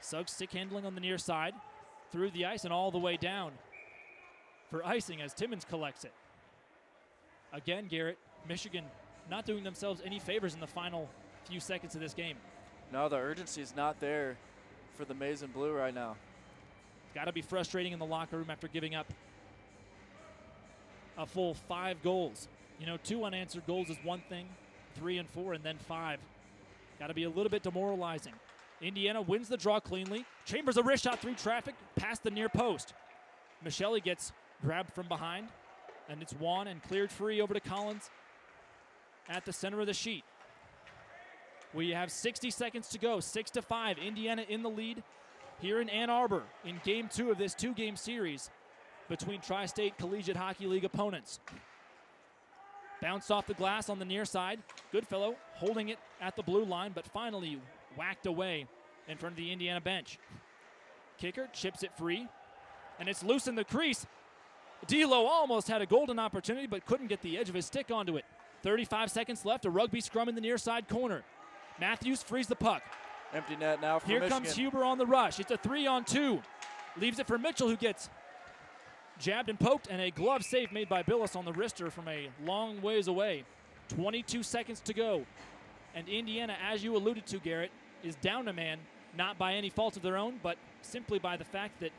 Suggs stick handling on the near side, through the ice and all the way down for icing as Timmons collects it. Again, Garrett, Michigan not doing themselves any favors in the final few seconds of this game. No, the urgency is not there for the Maize and Blue right now. It's got to be frustrating in the locker room after giving up a full 5 goals. You know, 2 unanswered goals is one thing, 3 and 4, and then 5. Got to be a little bit demoralizing. Indiana wins the draw cleanly. Chambers a wrist shot through traffic, past the near post. Michelli gets grabbed from behind, and it's won and cleared free over to Collins at the center of the sheet. We have 60 seconds to go, 6-5. Indiana in the lead here in Ann Arbor in Game 2 of this 2-game series between Tri-State Collegiate Hockey League opponents. Bounced off the glass on the near side. Goodfellow holding it at the blue line, but finally whacked away in front of the Indiana bench. Kicker chips it free, and it's loose in the crease. D'Lo almost had a golden opportunity, but couldn't get the edge of his stick onto it. 35 seconds left, a rugby scrum in the near side corner. Matthews frees the puck. Empty net now for Here Michigan. comes Huber on the rush. It's a 3-on-2. Leaves it for Mitchell, who gets jabbed and poked, and a glove save made by Billis on the wrister from a long ways away. 22 seconds to go. And Indiana, as you alluded to, Garrett, is down a man, not by any fault of their own, but simply by the fact that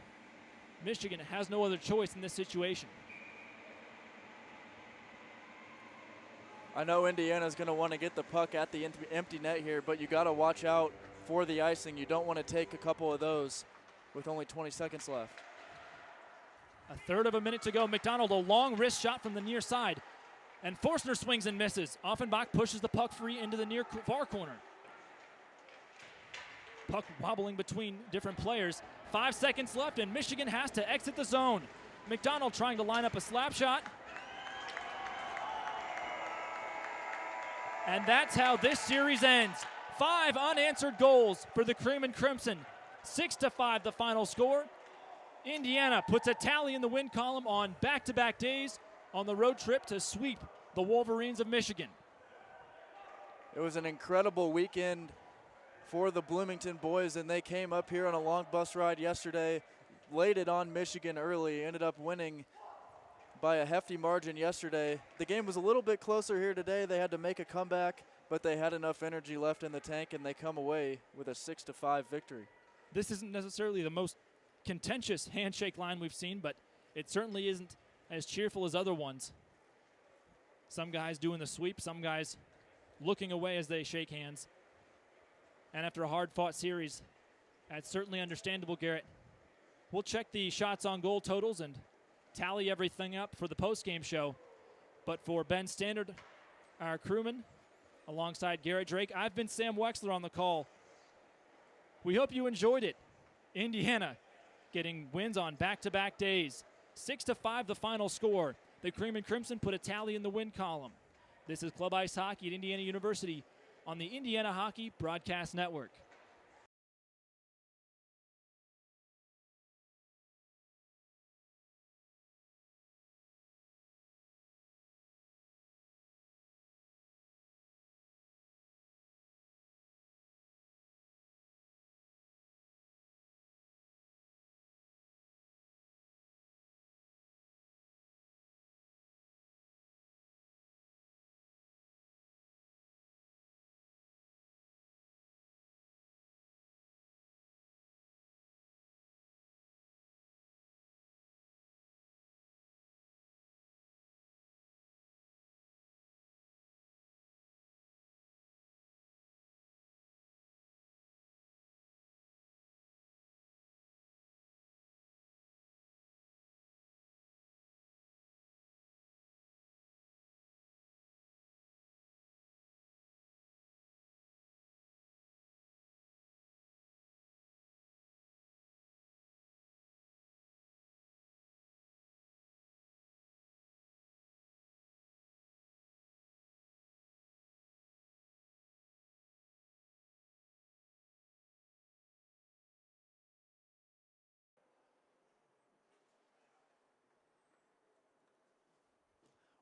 Michigan has no other choice in this situation. I know Indiana's going to want to get the puck at the empty net here, but you got to watch out for the icing. You don't want to take a couple of those with only 20 seconds left. A third of a minute to go. McDonald, a long wrist shot from the near side. And Forstner swings and misses. Offenbach pushes the puck free into the near far corner. Puck wobbling between different players. 5 seconds left, and Michigan has to exit the zone. McDonald trying to line up a slap shot. And that's how this series ends. 5 unanswered goals for the Cream and Crimson. 6-5 the final score. Indiana puts a tally in the win column on back-to-back days on the road trip to sweep the Wolverines of Michigan. It was an incredible weekend for the Bloomington boys, and they came up here on a long bus ride yesterday, laid it on Michigan early, ended up winning by a hefty margin yesterday. The game was a little bit closer here today. They had to make a comeback, but they had enough energy left in the tank, and they come away with a 6-5 victory. This isn't necessarily the most contentious handshake line we've seen, but it certainly isn't as cheerful as other ones. Some guys doing the sweep, some guys looking away as they shake hands. And after a hard-fought series, that's certainly understandable, Garrett. We'll check the shots on goal totals and tally everything up for the post-game show. But for Ben Stannard, our crewman, alongside Garrett Drake, I've been Sam Weixler on the call. We hope you enjoyed it. Indiana getting wins on back-to-back days. 6-5 the final score. The Cream and Crimson put a tally in the win column. This is Club Ice Hockey at Indiana University on the Indiana Hockey Broadcast Network.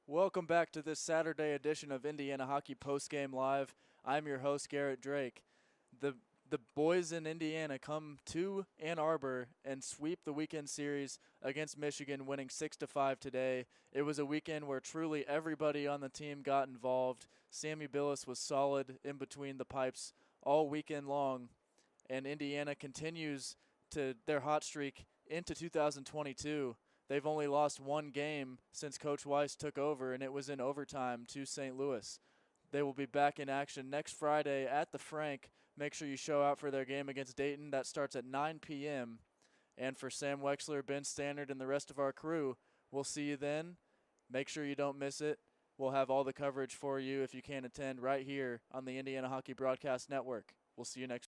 Welcome back to this Saturday edition of Indiana Hockey Postgame Live. I'm your host, Garrett Drake. The boys in Indiana come to Ann Arbor and sweep the weekend series against Michigan, winning 6-5 today. It was a weekend where truly everybody on the team got involved. Sammy Billis was solid in between the pipes all weekend long, and Indiana continues to their hot streak into 2022. They've only lost one game since Coach Weiss took over, and it was in overtime to St. Louis. They will be back in action next Friday at the Frank. Make sure you show out for their game against Dayton. That starts at 9 p.m. And for Sam Weixler, Ben Stannard, and the rest of our crew, we'll see you then. Make sure you don't miss it. We'll have all the coverage for you if you can attend right here on the Indiana Hockey Broadcast Network. We'll see you next